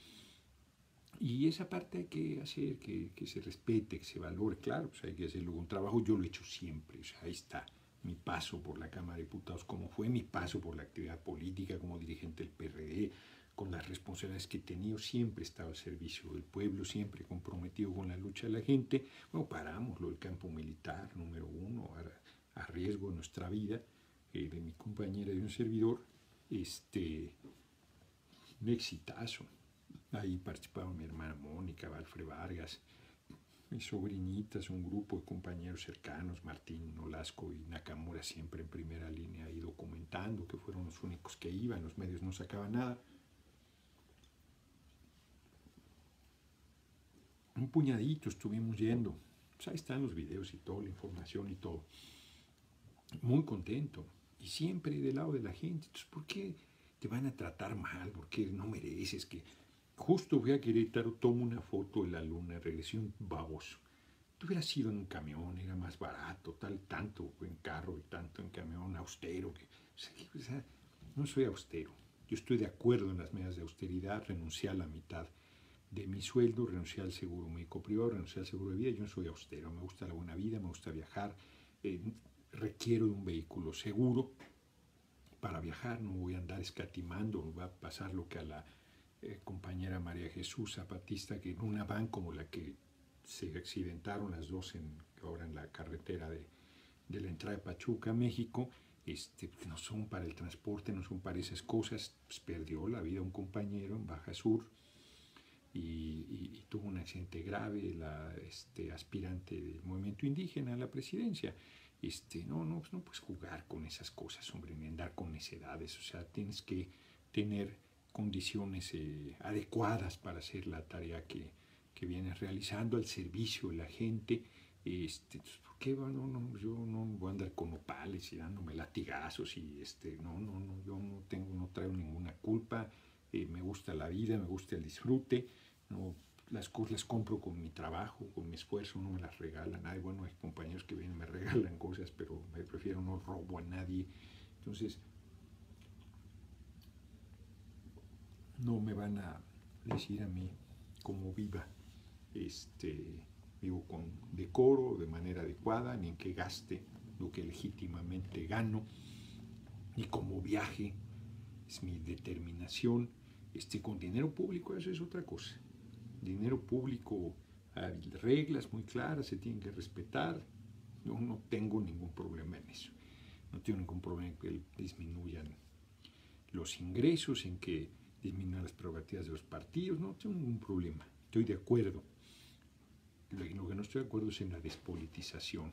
Y esa parte hay que hacer, que se respete, que se valore. Claro, pues hay que hacerlo con trabajo. Yo lo he hecho siempre. O sea, ahí está mi paso por la Cámara de Diputados, como fue mi paso por la actividad política como dirigente del PRD, con las responsabilidades que he tenido, siempre he estado al servicio del pueblo, siempre comprometido con la lucha de la gente. Bueno, paramos lo del campo militar, número uno, a riesgo de nuestra vida, de mi compañera y de un servidor, un exitazo. Ahí participaron mi hermana Mónica, Valfre Vargas, mis sobrinitas, un grupo de compañeros cercanos, Martín Nolasco y Nakamura, siempre en primera línea ahí documentando, que fueron los únicos que iban, los medios no sacaban nada. Un puñadito estuvimos yendo. Pues ahí están los videos y toda la información y todo. Muy contento. Y siempre del lado de la gente. Entonces, ¿por qué te van a tratar mal? ¿Por qué no mereces que... Justo fui a Querétaro, tomo una foto de la luna, regresé un baboso. Tú hubieras ido en un camión, era más barato, tanto en carro y tanto en camión, austero. O sea, no soy austero. Yo estoy de acuerdo en las medidas de austeridad, renuncié a la mitad de mi sueldo, renuncié al seguro médico privado, renuncié al seguro de vida. Yo no soy austero, me gusta la buena vida, me gusta viajar, requiero de un vehículo seguro para viajar, no voy a andar escatimando, va a pasar lo que a la compañera María Jesús Zapatista, que en una van como la que se accidentaron las dos ahora en la carretera de la entrada de Pachuca, México, no son para el transporte, no son para esas cosas, pues perdió la vida un compañero en Baja Sur, y tuvo un accidente grave, la aspirante del movimiento indígena a la presidencia. Pues no puedes jugar con esas cosas, hombre, ni andar con necedades. O sea, tienes que tener condiciones adecuadas para hacer la tarea que vienes realizando al servicio de la gente. ¿Por qué yo no voy a andar con opales y dándome latigazos? Y yo no traigo ninguna culpa. Me gusta la vida, me gusta el disfrute. No, las cosas las compro con mi trabajo, con mi esfuerzo, no me las regalan. Bueno, hay compañeros que vienen y me regalan cosas, pero me prefiero, no robo a nadie. Entonces, no me van a decir a mí cómo viva. Vivo con decoro, de manera adecuada, ni en que gaste lo que legítimamente gano, ni como viaje. Es mi determinación. Con dinero público, eso es otra cosa. Dinero público, hay reglas muy claras, se tienen que respetar. Yo no tengo ningún problema en eso. No tengo ningún problema en que disminuyan los ingresos, en que disminuyan las prerrogativas de los partidos. No tengo ningún problema. Estoy de acuerdo. Lo que no estoy de acuerdo es en la despolitización.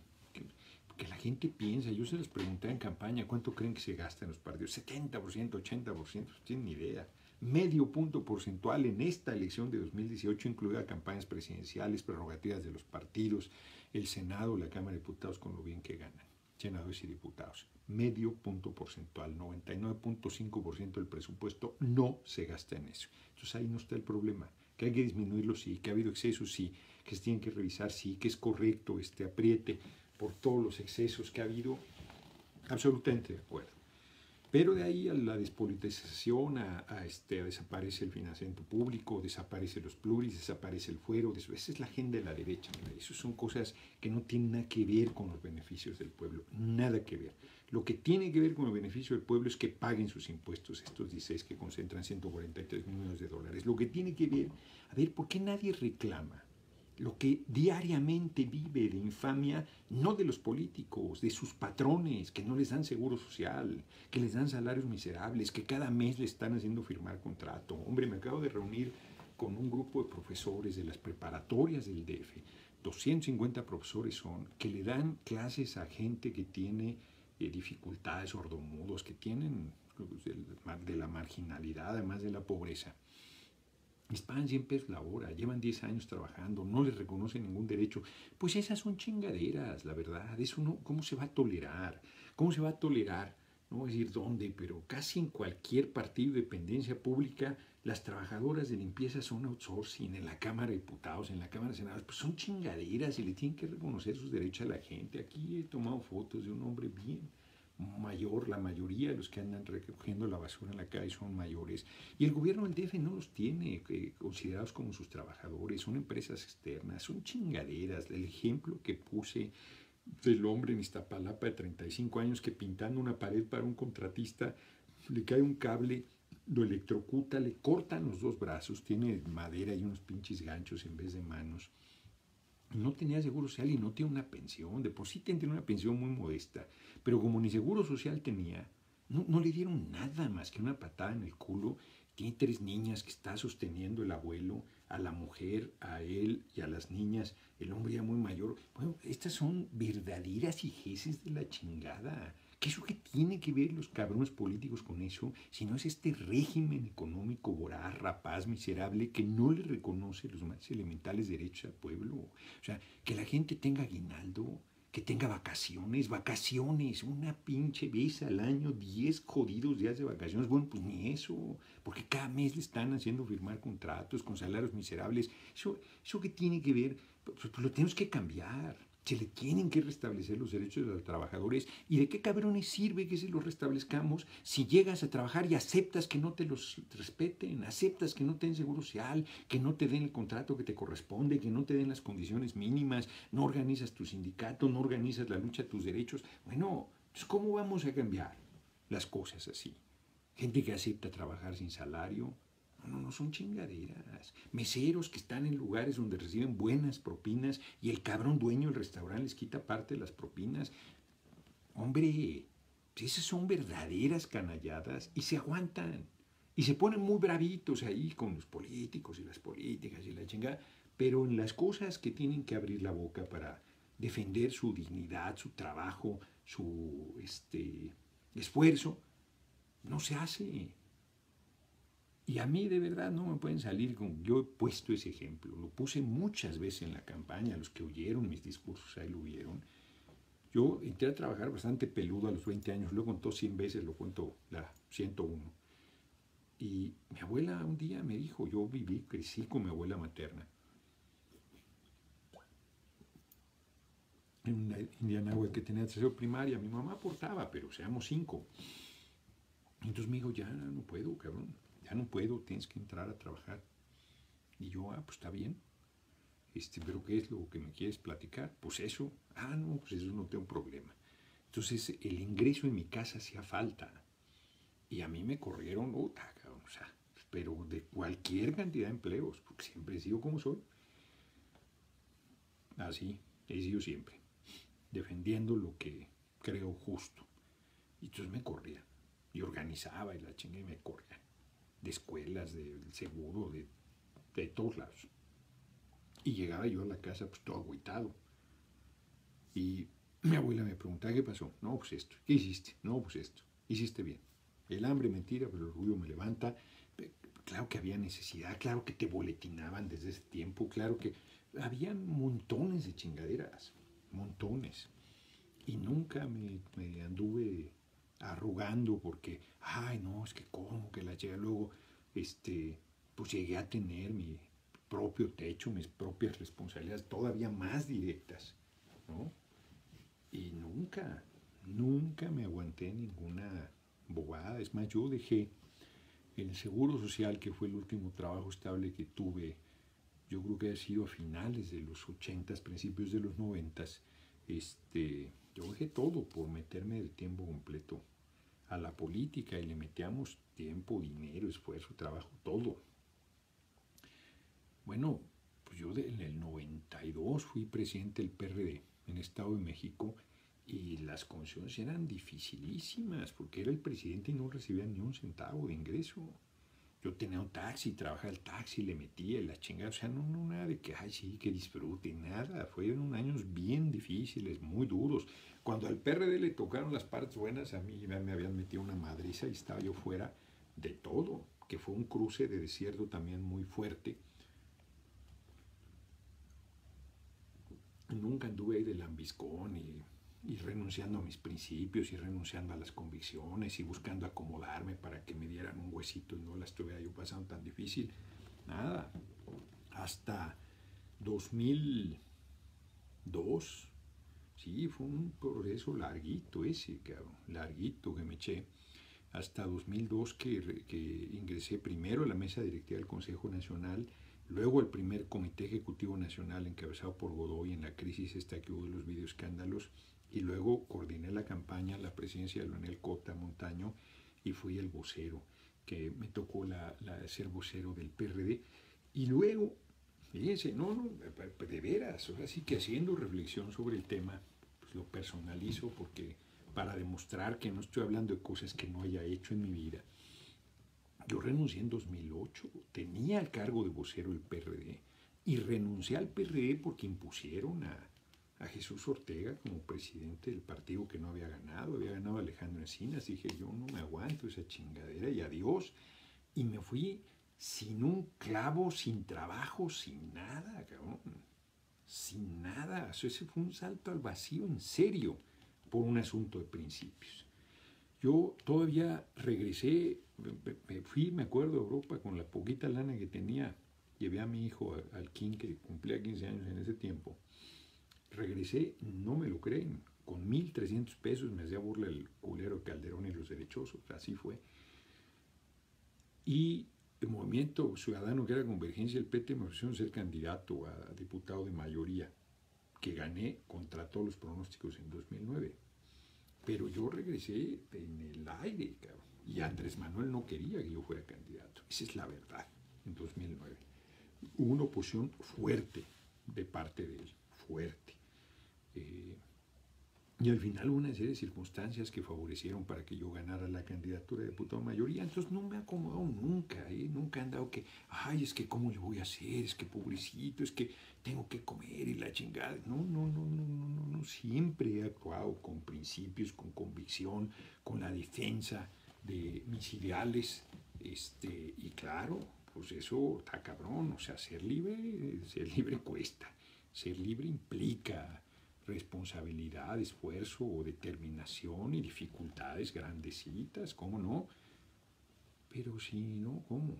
Porque la gente piensa, yo se les pregunté en campaña, ¿cuánto creen que se gasta en los partidos? 70%, 80%, no tienen ni idea. Medio punto porcentual en esta elección de 2018, incluida campañas presidenciales, prerrogativas de los partidos, el Senado, la Cámara de Diputados, con lo bien que ganan, senadores y diputados. Medio punto porcentual, 99.5% del presupuesto no se gasta en eso. Entonces ahí no está el problema. Que hay que disminuirlo, sí, que ha habido excesos, sí, que se tienen que revisar, sí, que es correcto este apriete por todos los excesos que ha habido, absolutamente de acuerdo. Pero de ahí a la despolitización, desaparece el financiamiento público, desaparece los pluris, desaparece el fuero, esa es la agenda de la derecha. Eso son cosas que no tienen nada que ver con los beneficios del pueblo, nada que ver. Lo que tiene que ver con el beneficio del pueblo es que paguen sus impuestos, estos 16 que concentran 143 millones de dólares. Lo que tiene que ver, ¿por qué nadie reclama lo que diariamente vive de infamia, no de los políticos, de sus patrones, que no les dan seguro social, que les dan salarios miserables, que cada mes le están haciendo firmar contrato? Hombre, me acabo de reunir con un grupo de profesores de las preparatorias del DF, 250 profesores son, que le dan clases a gente que tiene dificultades, sordomudos, que tienen de la marginalidad, además de la pobreza. Les pagan 100 pesos la hora, llevan 10 años trabajando, no les reconocen ningún derecho. Pues esas son chingaderas, la verdad. Eso no, ¿cómo se va a tolerar? ¿Cómo se va a tolerar? No voy a decir dónde, pero casi en cualquier partido de dependencia pública, las trabajadoras de limpieza son outsourcing, en la Cámara de Diputados, en la Cámara de Senadores, pues son chingaderas y le tienen que reconocer sus derechos a la gente. Aquí he tomado fotos de un hombre bien mayor, la mayoría de los que andan recogiendo la basura en la calle son mayores, y el gobierno del DF no los tiene considerados como sus trabajadores, son empresas externas, son chingaderas. El ejemplo que puse del hombre en Iztapalapa de 35 años que pintando una pared para un contratista le cae un cable lo electrocuta, le cortan los dos brazos, tiene madera y unos pinches ganchos en vez de manos. No tenía seguro social y no tiene una pensión. De por sí tenía una pensión muy modesta, pero como ni seguro social tenía, no le dieron nada más que una patada en el culo. Tiene 3 niñas que está sosteniendo el abuelo, a la mujer, a él y a las niñas, el hombre ya muy mayor. Bueno, estas son verdaderas hijeces de la chingada. ¿Qué es lo que tiene que ver los cabrones políticos con eso? Si no es este régimen económico voraz, rapaz, miserable, que no le reconoce los más elementales derechos al pueblo. O sea, que la gente tenga aguinaldo, que tenga vacaciones, una pinche vez al año, 10 jodidos días de vacaciones. Bueno, pues ni eso, porque cada mes le están haciendo firmar contratos con salarios miserables. Eso que tiene que ver, pues lo tenemos que cambiar. Se le tienen que restablecer los derechos de los trabajadores. ¿Y de qué cabrones sirve que se los restablezcamos si llegas a trabajar y aceptas que no te los respeten, aceptas que no te den seguro social, que no te den el contrato que te corresponde, que no te den las condiciones mínimas, no organizas tu sindicato, no organizas la lucha de tus derechos? Bueno, entonces ¿cómo vamos a cambiar las cosas así? Gente que acepta trabajar sin salario. No son chingaderas. Meseros que están en lugares donde reciben buenas propinas y el cabrón dueño del restaurante les quita parte de las propinas. Hombre, esas son verdaderas canalladas y se aguantan. Y se ponen muy bravitos ahí con los políticos y las políticas y la chingada. Pero en las cosas que tienen que abrir la boca para defender su dignidad, su trabajo, su esfuerzo, no se hace. Y a mí de verdad no me pueden salir con... Yo he puesto ese ejemplo, lo puse muchas veces en la campaña, los que oyeron mis discursos ahí lo vieron. Yo entré a trabajar bastante peludo a los 20 años, lo contó 100 veces, lo cuento la 101. Y mi abuela un día me dijo, yo crecí con mi abuela materna. En una Indianáhuac que tenía tercero primaria, mi mamá aportaba, pero seamos 5. Entonces me dijo, ya no puedo, cabrón. Ya no puedo, tienes que entrar a trabajar. Y yo, pues está bien. Pero ¿qué es lo que me quieres platicar? Pues eso. No, pues eso no tengo problema. Entonces, el ingreso en mi casa hacía falta. Y a mí me corrieron, o sea, pero de cualquier cantidad de empleos, porque siempre he sido como soy. Así, he sido siempre. Defendiendo lo que creo justo. Y entonces me corrían. Y organizaba y la chinga y me corrían. De escuelas, del seguro, de todos lados. Y llegaba yo a la casa pues todo agüitado. Y mi abuela me preguntaba, ¿qué pasó? No, pues esto. ¿Qué hiciste? No, pues esto. Hiciste bien. El hambre, mentira, pero el orgullo me levanta. Claro que había necesidad, claro que te boletinaban desde ese tiempo, claro que habían montones de chingaderas, montones. Y nunca me anduve arrugando porque, no, es que cómo que la llega luego, pues llegué a tener mi propio techo, mis propias responsabilidades todavía más directas, ¿no? Y nunca me aguanté ninguna bobada. Es más, yo dejé el seguro social, que fue el último trabajo estable que tuve, yo creo que ha sido a finales de los 80s, principios de los 90s, yo dejé todo por meterme de tiempo completo a la política y le metíamos tiempo, dinero, esfuerzo, trabajo, todo. Bueno, pues yo en el 92 fui presidente del PRD en Estado de México y las condiciones eran dificilísimas porque era el presidente y no recibía ni un centavo de ingreso. Yo tenía un taxi, trabajaba el taxi, le metía la chingada, o sea, no nada de que, sí, que disfrute, nada. Fueron años bien difíciles, muy duros. Cuando al PRD le tocaron las partes buenas, a mí me habían metido una madriza y estaba yo fuera de todo, que fue un cruce de desierto también muy fuerte. Nunca anduve ahí de lambiscón y renunciando a mis principios y renunciando a las convicciones y buscando acomodarme para que me dieran un huesito y no la estuviera yo pasando tan difícil. Nada. Hasta 2002, sí, fue un proceso larguito ese, cabrón, larguito que me eché. Hasta 2002 que ingresé primero a la mesa directiva del Consejo Nacional, luego al primer Comité Ejecutivo Nacional encabezado por Godoy en la crisis esta que hubo de los videoescándalos, y luego coordiné la campaña a la presidencia de Leonel Cota Montaño y fui el vocero. que me tocó ser vocero del PRD. Y luego, fíjense, de veras, ahora sí que haciendo reflexión sobre el tema, pues lo personalizo porque para demostrar que no estoy hablando de cosas que no haya hecho en mi vida. Yo renuncié en 2008, tenía el cargo de vocero del PRD y renuncié al PRD porque impusieron a Jesús Ortega como presidente del partido que no había ganado Alejandro Encinas. Dije, yo no me aguanto esa chingadera y adiós. Y me fui sin un clavo, sin trabajo, sin nada, cabrón. Sin nada. Ese fue un salto al vacío en serio por un asunto de principios. Yo todavía regresé, me acuerdo, a Europa con la poquita lana que tenía. Llevé a mi hijo al King, que cumplía 15 años en ese tiempo. Regresé, no me lo creen, con 1,300 pesos me hacía burla el culero Calderón y los derechosos, así fue. Y el Movimiento Ciudadano, que era Convergencia, el PT, me ofrecieron ser candidato a diputado de mayoría, que gané contra todos los pronósticos en 2009. Pero yo regresé en el aire, cabrón. Y Andrés Manuel no quería que yo fuera candidato. Esa es la verdad, en 2009. Hubo una oposición fuerte de parte de él, fuerte. Y al final hubo una serie de circunstancias que favorecieron para que yo ganara la candidatura de diputado de mayoría. Entonces no me ha acomodado nunca, nunca he andado que, ay, es que cómo le voy a hacer, es que pobrecito, es que tengo que comer y la chingada. No, siempre he actuado con principios, con convicción, con la defensa de mis ideales, y claro, pues eso está cabrón, o sea, ser libre cuesta, ser libre implica responsabilidad, esfuerzo, determinación y dificultades grandecitas, ¿cómo no? Pero si no, ¿cómo?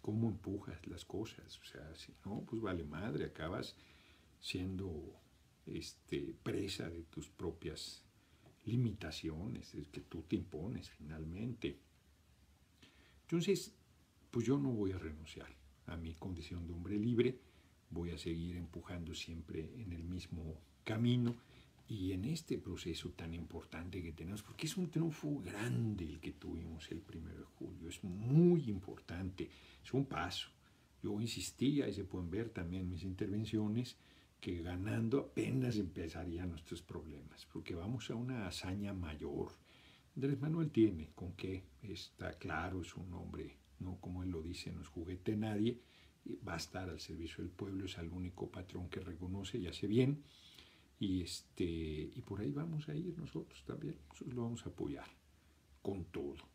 ¿Cómo empujas las cosas? O sea, si no, pues vale madre, acabas siendo presa de tus propias limitaciones, es que tú te impones finalmente. Entonces, pues yo no voy a renunciar a mi condición de hombre libre, voy a seguir empujando siempre en el mismo camino y en este proceso tan importante que tenemos, porque es un triunfo grande el que tuvimos el 1 de julio, es muy importante, es un paso. Yo insistía, y se pueden ver también mis intervenciones, que ganando apenas empezarían nuestros problemas, porque vamos a una hazaña mayor. Andrés Manuel tiene con qué, está claro, es un hombre, no como él lo dice, no es juguete de nadie, va a estar al servicio del pueblo, es el único patrón que reconoce y hace bien, y por ahí vamos a ir nosotros también, nosotros lo vamos a apoyar con todo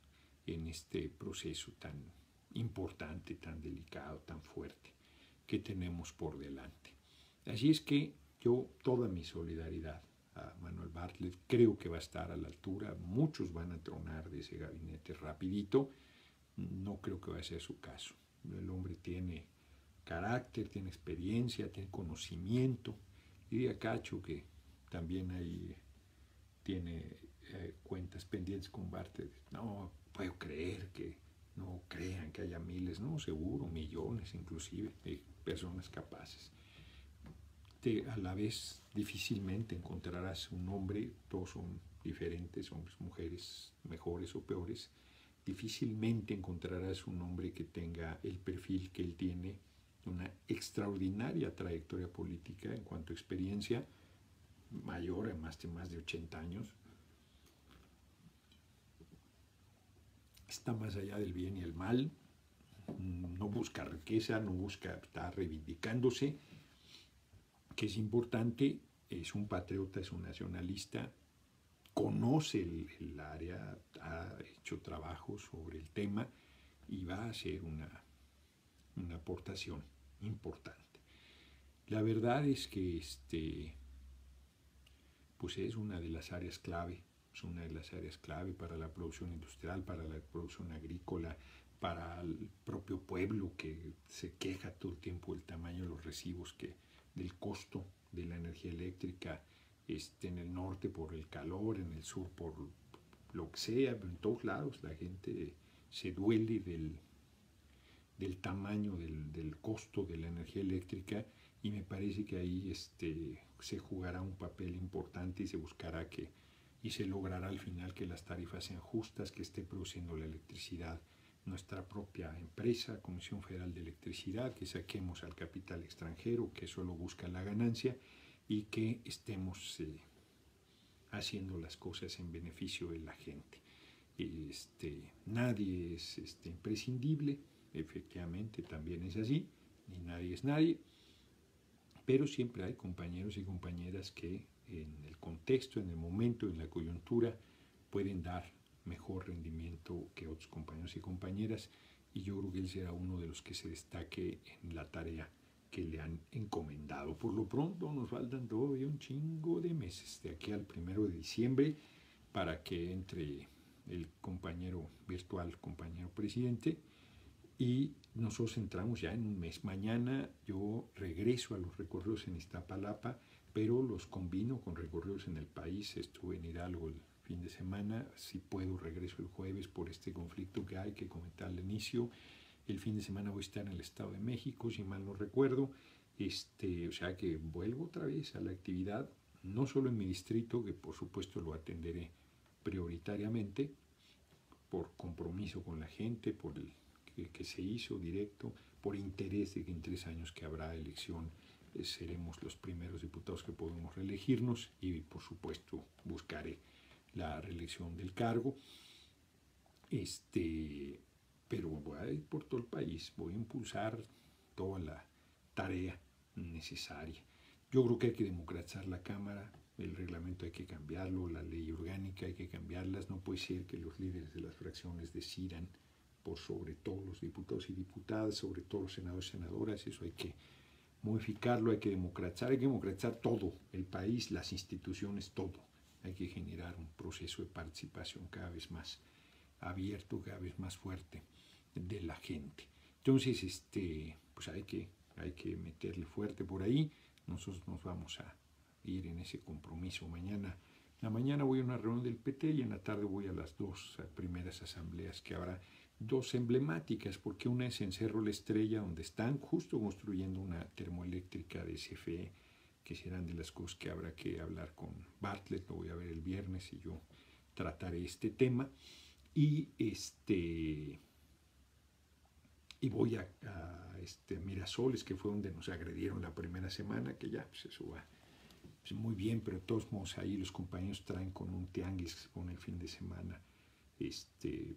en este proceso tan importante, tan delicado, tan fuerte que tenemos por delante. Así es que yo toda mi solidaridad a Manuel Bartlett, creo que va a estar a la altura, muchos van a tronar de ese gabinete rapidito, no creo que vaya a ser su caso. El hombre tiene carácter, tiene experiencia, tiene conocimiento. Diría Cacho que también ahí tiene cuentas pendientes con Bartlett. No puedo creer que no crean que haya miles, no, seguro, millones inclusive de personas capaces. A la vez difícilmente encontrarás un hombre, todos son diferentes, hombres, mujeres, mejores o peores, difícilmente encontrarás un hombre que tenga el perfil que él tiene, una extraordinaria trayectoria política en cuanto a experiencia, mayor a más de 80 años, está más allá del bien y el mal, no busca riqueza, no busca estar reivindicándose, que es importante, es un patriota, es un nacionalista, conoce el área, ha hecho trabajo sobre el tema y va a hacer una aportación importante. La verdad es que pues es una de las áreas clave, para la producción industrial, para la producción agrícola, para el propio pueblo que se queja todo el tiempo del tamaño de los recibos, del costo de la energía eléctrica, en el norte por el calor, en el sur por lo que sea, pero en todos lados la gente se duele del tamaño del costo de la energía eléctrica, y me parece que ahí se jugará un papel importante y se buscará y se logrará al final que las tarifas sean justas, que esté produciendo la electricidad nuestra propia empresa, Comisión Federal de Electricidad, que saquemos al capital extranjero que solo busca la ganancia y que estemos haciendo las cosas en beneficio de la gente. Nadie es imprescindible, efectivamente también es así, ni nadie es nadie, pero siempre hay compañeros y compañeras que en el contexto, en el momento, en la coyuntura, pueden dar mejor rendimiento que otros compañeros y compañeras, y yo creo que él será uno de los que se destaque en la tarea que le han encomendado. Por lo pronto nos faltan todavía un chingo de meses, de aquí al 1 de diciembre, para que entre el compañero virtual, compañero presidente, y nosotros entramos ya en un mes. Mañana yo regreso a los recorridos en Iztapalapa, pero los combino con recorridos en el país. Estuve en Hidalgo el fin de semana, si puedo regreso el jueves por este conflicto que hay que comentar al inicio. El fin de semana voy a estar en el Estado de México, si mal no recuerdo. O sea que vuelvo otra vez a la actividad, no solo en mi distrito, que por supuesto lo atenderé prioritariamente, por compromiso con la gente, por el que se hizo directo, por interés de que en 3 años que habrá elección seremos los primeros diputados que podemos reelegirnos, y por supuesto buscaré la reelección del cargo. Pero voy a ir por todo el país, voy a impulsar toda la tarea necesaria. Yo creo que hay que democratizar la Cámara, el reglamento hay que cambiarlo, la ley orgánica hay que cambiarlas, no puede ser que los líderes de las fracciones decidan por sobre todos los diputados y diputadas, sobre todos los senadores y senadoras. Eso hay que modificarlo, hay que democratizar todo, el país, las instituciones, todo. Hay que generar un proceso de participación cada vez más abierto, cada vez más fuerte de la gente. Entonces, pues hay que meterle fuerte por ahí. Nosotros nos vamos a ir en ese compromiso mañana. En la mañana voy a una reunión del PT y en la tarde voy a las 2 primeras asambleas que habrá, 2 emblemáticas, porque una es en Cerro La Estrella, donde están justo construyendo una termoeléctrica de CFE, que serán de las cosas que habrá que hablar con Bartlett. Lo voy a ver el viernes y yo trataré este tema. Y voy a Mirasoles, que fue donde nos agredieron la primera semana, que ya pues eso va pues muy bien, pero de todos modos ahí los compañeros traen con un tianguis que se pone el fin de semana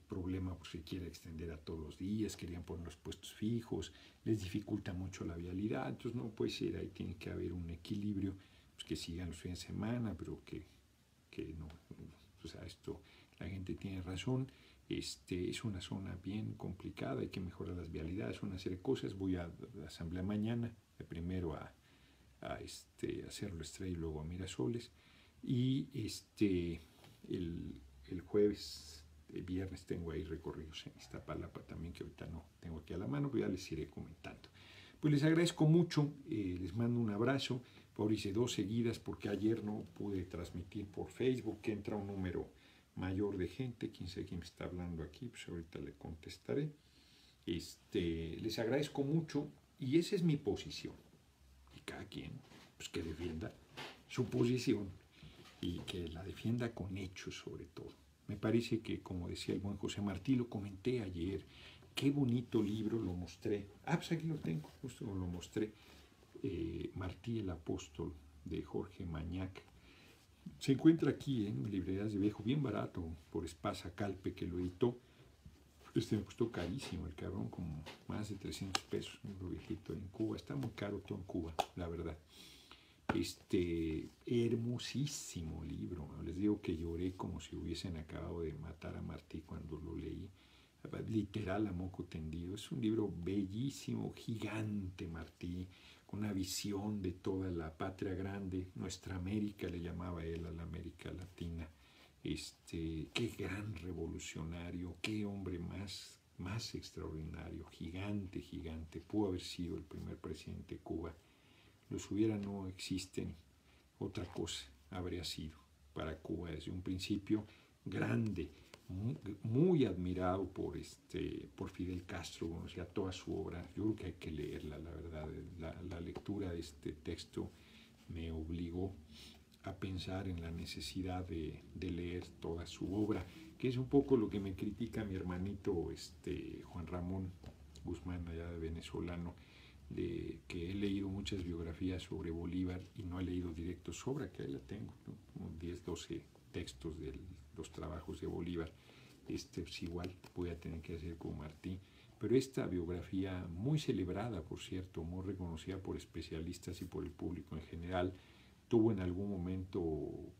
problema, pues se quiere extender a todos los días, querían poner los puestos fijos, les dificulta mucho la vialidad, entonces no puede ser, ahí tiene que haber un equilibrio, pues que sigan los fines de semana, pero que no, o sea, la gente tiene razón. Es una zona bien complicada, hay que mejorar las vialidades, una serie de cosas. Voy a la asamblea mañana, primero a Cerro La Estrella y luego a Mirasoles, y el jueves, el viernes tengo ahí recorridos en Iztapalapa también, que ahorita no tengo aquí a la mano, pero ya les iré comentando. Pues les agradezco mucho, les mando un abrazo. Por hice 2 seguidas porque ayer no pude transmitir por Facebook, que entra un número mayor de gente, quién sabe quién me está hablando aquí, pues ahorita le contestaré. Les agradezco mucho y esa es mi posición. Y cada quien, pues que defienda su posición y que la defienda con hechos sobre todo. Me parece que, como decía el buen José Martí, lo comenté ayer, qué bonito libro, lo mostré. Pues aquí lo tengo, justo lo mostré. Martí el Apóstol, de Jorge Mañac. Se encuentra aquí en librerías de viejo, bien barato, por Espasa Calpe, que lo editó. Me costó carísimo el cabrón, como más de 300 pesos, un libro viejito en Cuba. Está muy caro todo en Cuba, la verdad. Hermosísimo libro, ¿no? Les digo que lloré como si hubiesen acabado de matar a Martí cuando lo leí, literal a moco tendido. Es un libro bellísimo, gigante. Martí, con una visión de toda la patria grande, nuestra América, le llamaba él a la América Latina. Qué gran revolucionario, qué hombre más extraordinario, gigante, pudo haber sido el primer presidente de Cuba. Los hubiera no existen, otra cosa habría sido para Cuba desde un principio. Grande, muy admirado por Fidel Castro, conocía toda su obra. Yo creo que hay que leerla, la verdad. La lectura de este texto me obligó a pensar en la necesidad de leer toda su obra, que es un poco lo que me critica mi hermanito Juan Ramón Guzmán, allá de venezolano, de que he leído muchas biografías sobre Bolívar y no he leído directo sobre, que ahí la tengo, ¿no? Como 10, 12 textos de los trabajos de Bolívar. Pues igual voy a tener que hacer como Martí. Pero esta biografía, muy celebrada, por cierto, muy reconocida por especialistas y por el público en general, tuvo en algún momento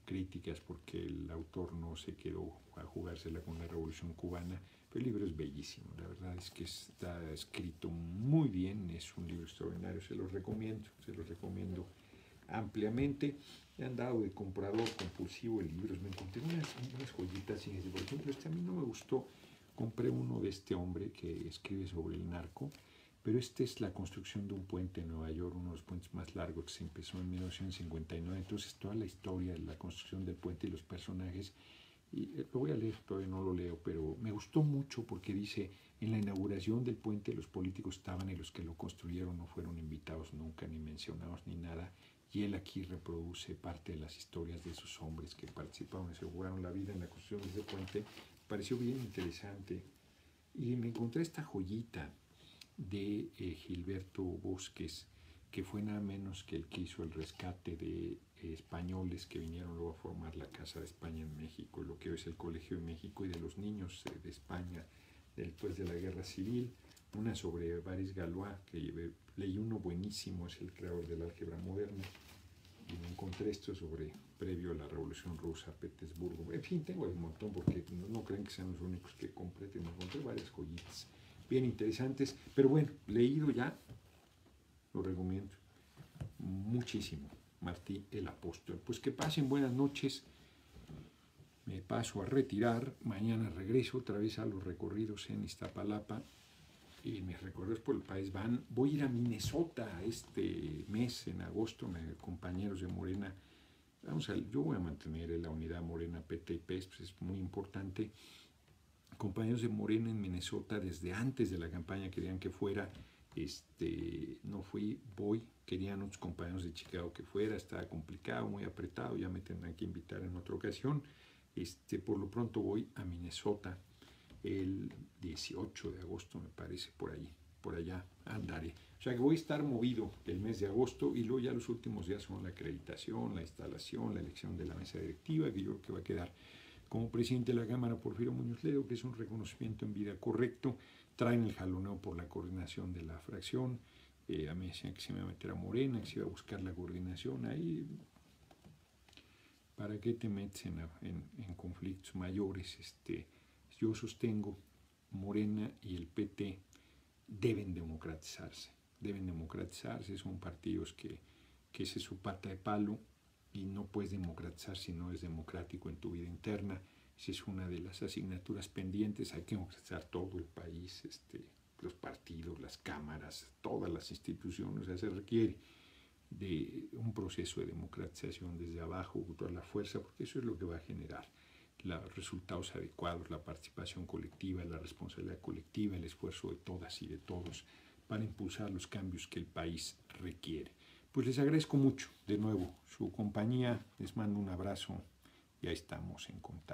críticas porque el autor no se quedó a jugársela con la Revolución Cubana, pero el libro es bellísimo, la verdad es que está escrito muy bien, es un libro extraordinario, se los recomiendo ampliamente. He andado de comprador compulsivo de libros, me encontré unas joyitas, y por ejemplo, a mí no me gustó, compré uno de este hombre que escribe sobre el narco, pero es la construcción de un puente en Nueva York, uno de los puentes más largos que se empezó en 1959, entonces toda la historia de la construcción del puente y los personajes, y lo voy a leer, todavía no lo leo, pero me gustó mucho porque dice, en la inauguración del puente los políticos estaban y los que lo construyeron no fueron invitados nunca, ni mencionados, ni nada, y él aquí reproduce parte de las historias de esos hombres que participaron y se jugaron la vida en la construcción de ese puente. Me pareció bien interesante, y me encontré esta joyita de Gilberto Bosques, que fue nada menos que el que hizo el rescate de españoles que vinieron luego a formar la Casa de España en México, lo que hoy es el Colegio de México, y de los niños de España después de la Guerra Civil. Una sobre Baris Galois, que leí uno buenísimo, es el creador del álgebra moderna, y me encontré esto sobre previo a la Revolución Rusa, Petersburgo. En fin, tengo un montón porque no creen que sean los únicos que compré, me encontré varias joyitas bien interesantes, pero bueno, leído ya, lo recomiendo muchísimo. Martí el Apóstol. Pues que pasen buenas noches. Me paso a retirar. Mañana regreso otra vez a los recorridos en Iztapalapa. Y mis recorridos por el país voy a ir a Minnesota este mes, en agosto, compañeros de Morena. Yo voy a mantener la unidad Morena, PT y PES, pues es muy importante. Compañeros de Morena en Minnesota desde antes de la campaña querían que fuera, no fui, voy, querían otros compañeros de Chicago que fuera, estaba complicado, muy apretado, ya me tendrán que invitar en otra ocasión. Por lo pronto voy a Minnesota el 18 de agosto, me parece, por allá andaré. O sea que voy a estar movido el mes de agosto, y luego ya los últimos días son la acreditación, la instalación, la elección de la mesa directiva, que yo creo que va a quedar como presidente de la Cámara Porfirio Muñoz Ledo, que es un reconocimiento en vida correcto. Traen el jaloneo por la coordinación de la fracción. A mí decían que se me iba a meter a Morena, que se iba a buscar la coordinación. Ahí, ¿para qué te metes en conflictos mayores? Yo sostengo, Morena y el PT deben democratizarse, son partidos que esa es su pata de palo, y no puedes democratizar si no es democrático en tu vida interna. Esa es una de las asignaturas pendientes. Hay que democratizar todo el país, los partidos, las cámaras, todas las instituciones. O sea, se requiere de un proceso de democratización desde abajo, con toda la fuerza, porque eso es lo que va a generar los resultados adecuados, la participación colectiva, la responsabilidad colectiva, el esfuerzo de todas y de todos para impulsar los cambios que el país requiere. Pues les agradezco mucho de nuevo su compañía, les mando un abrazo, ya estamos en contacto.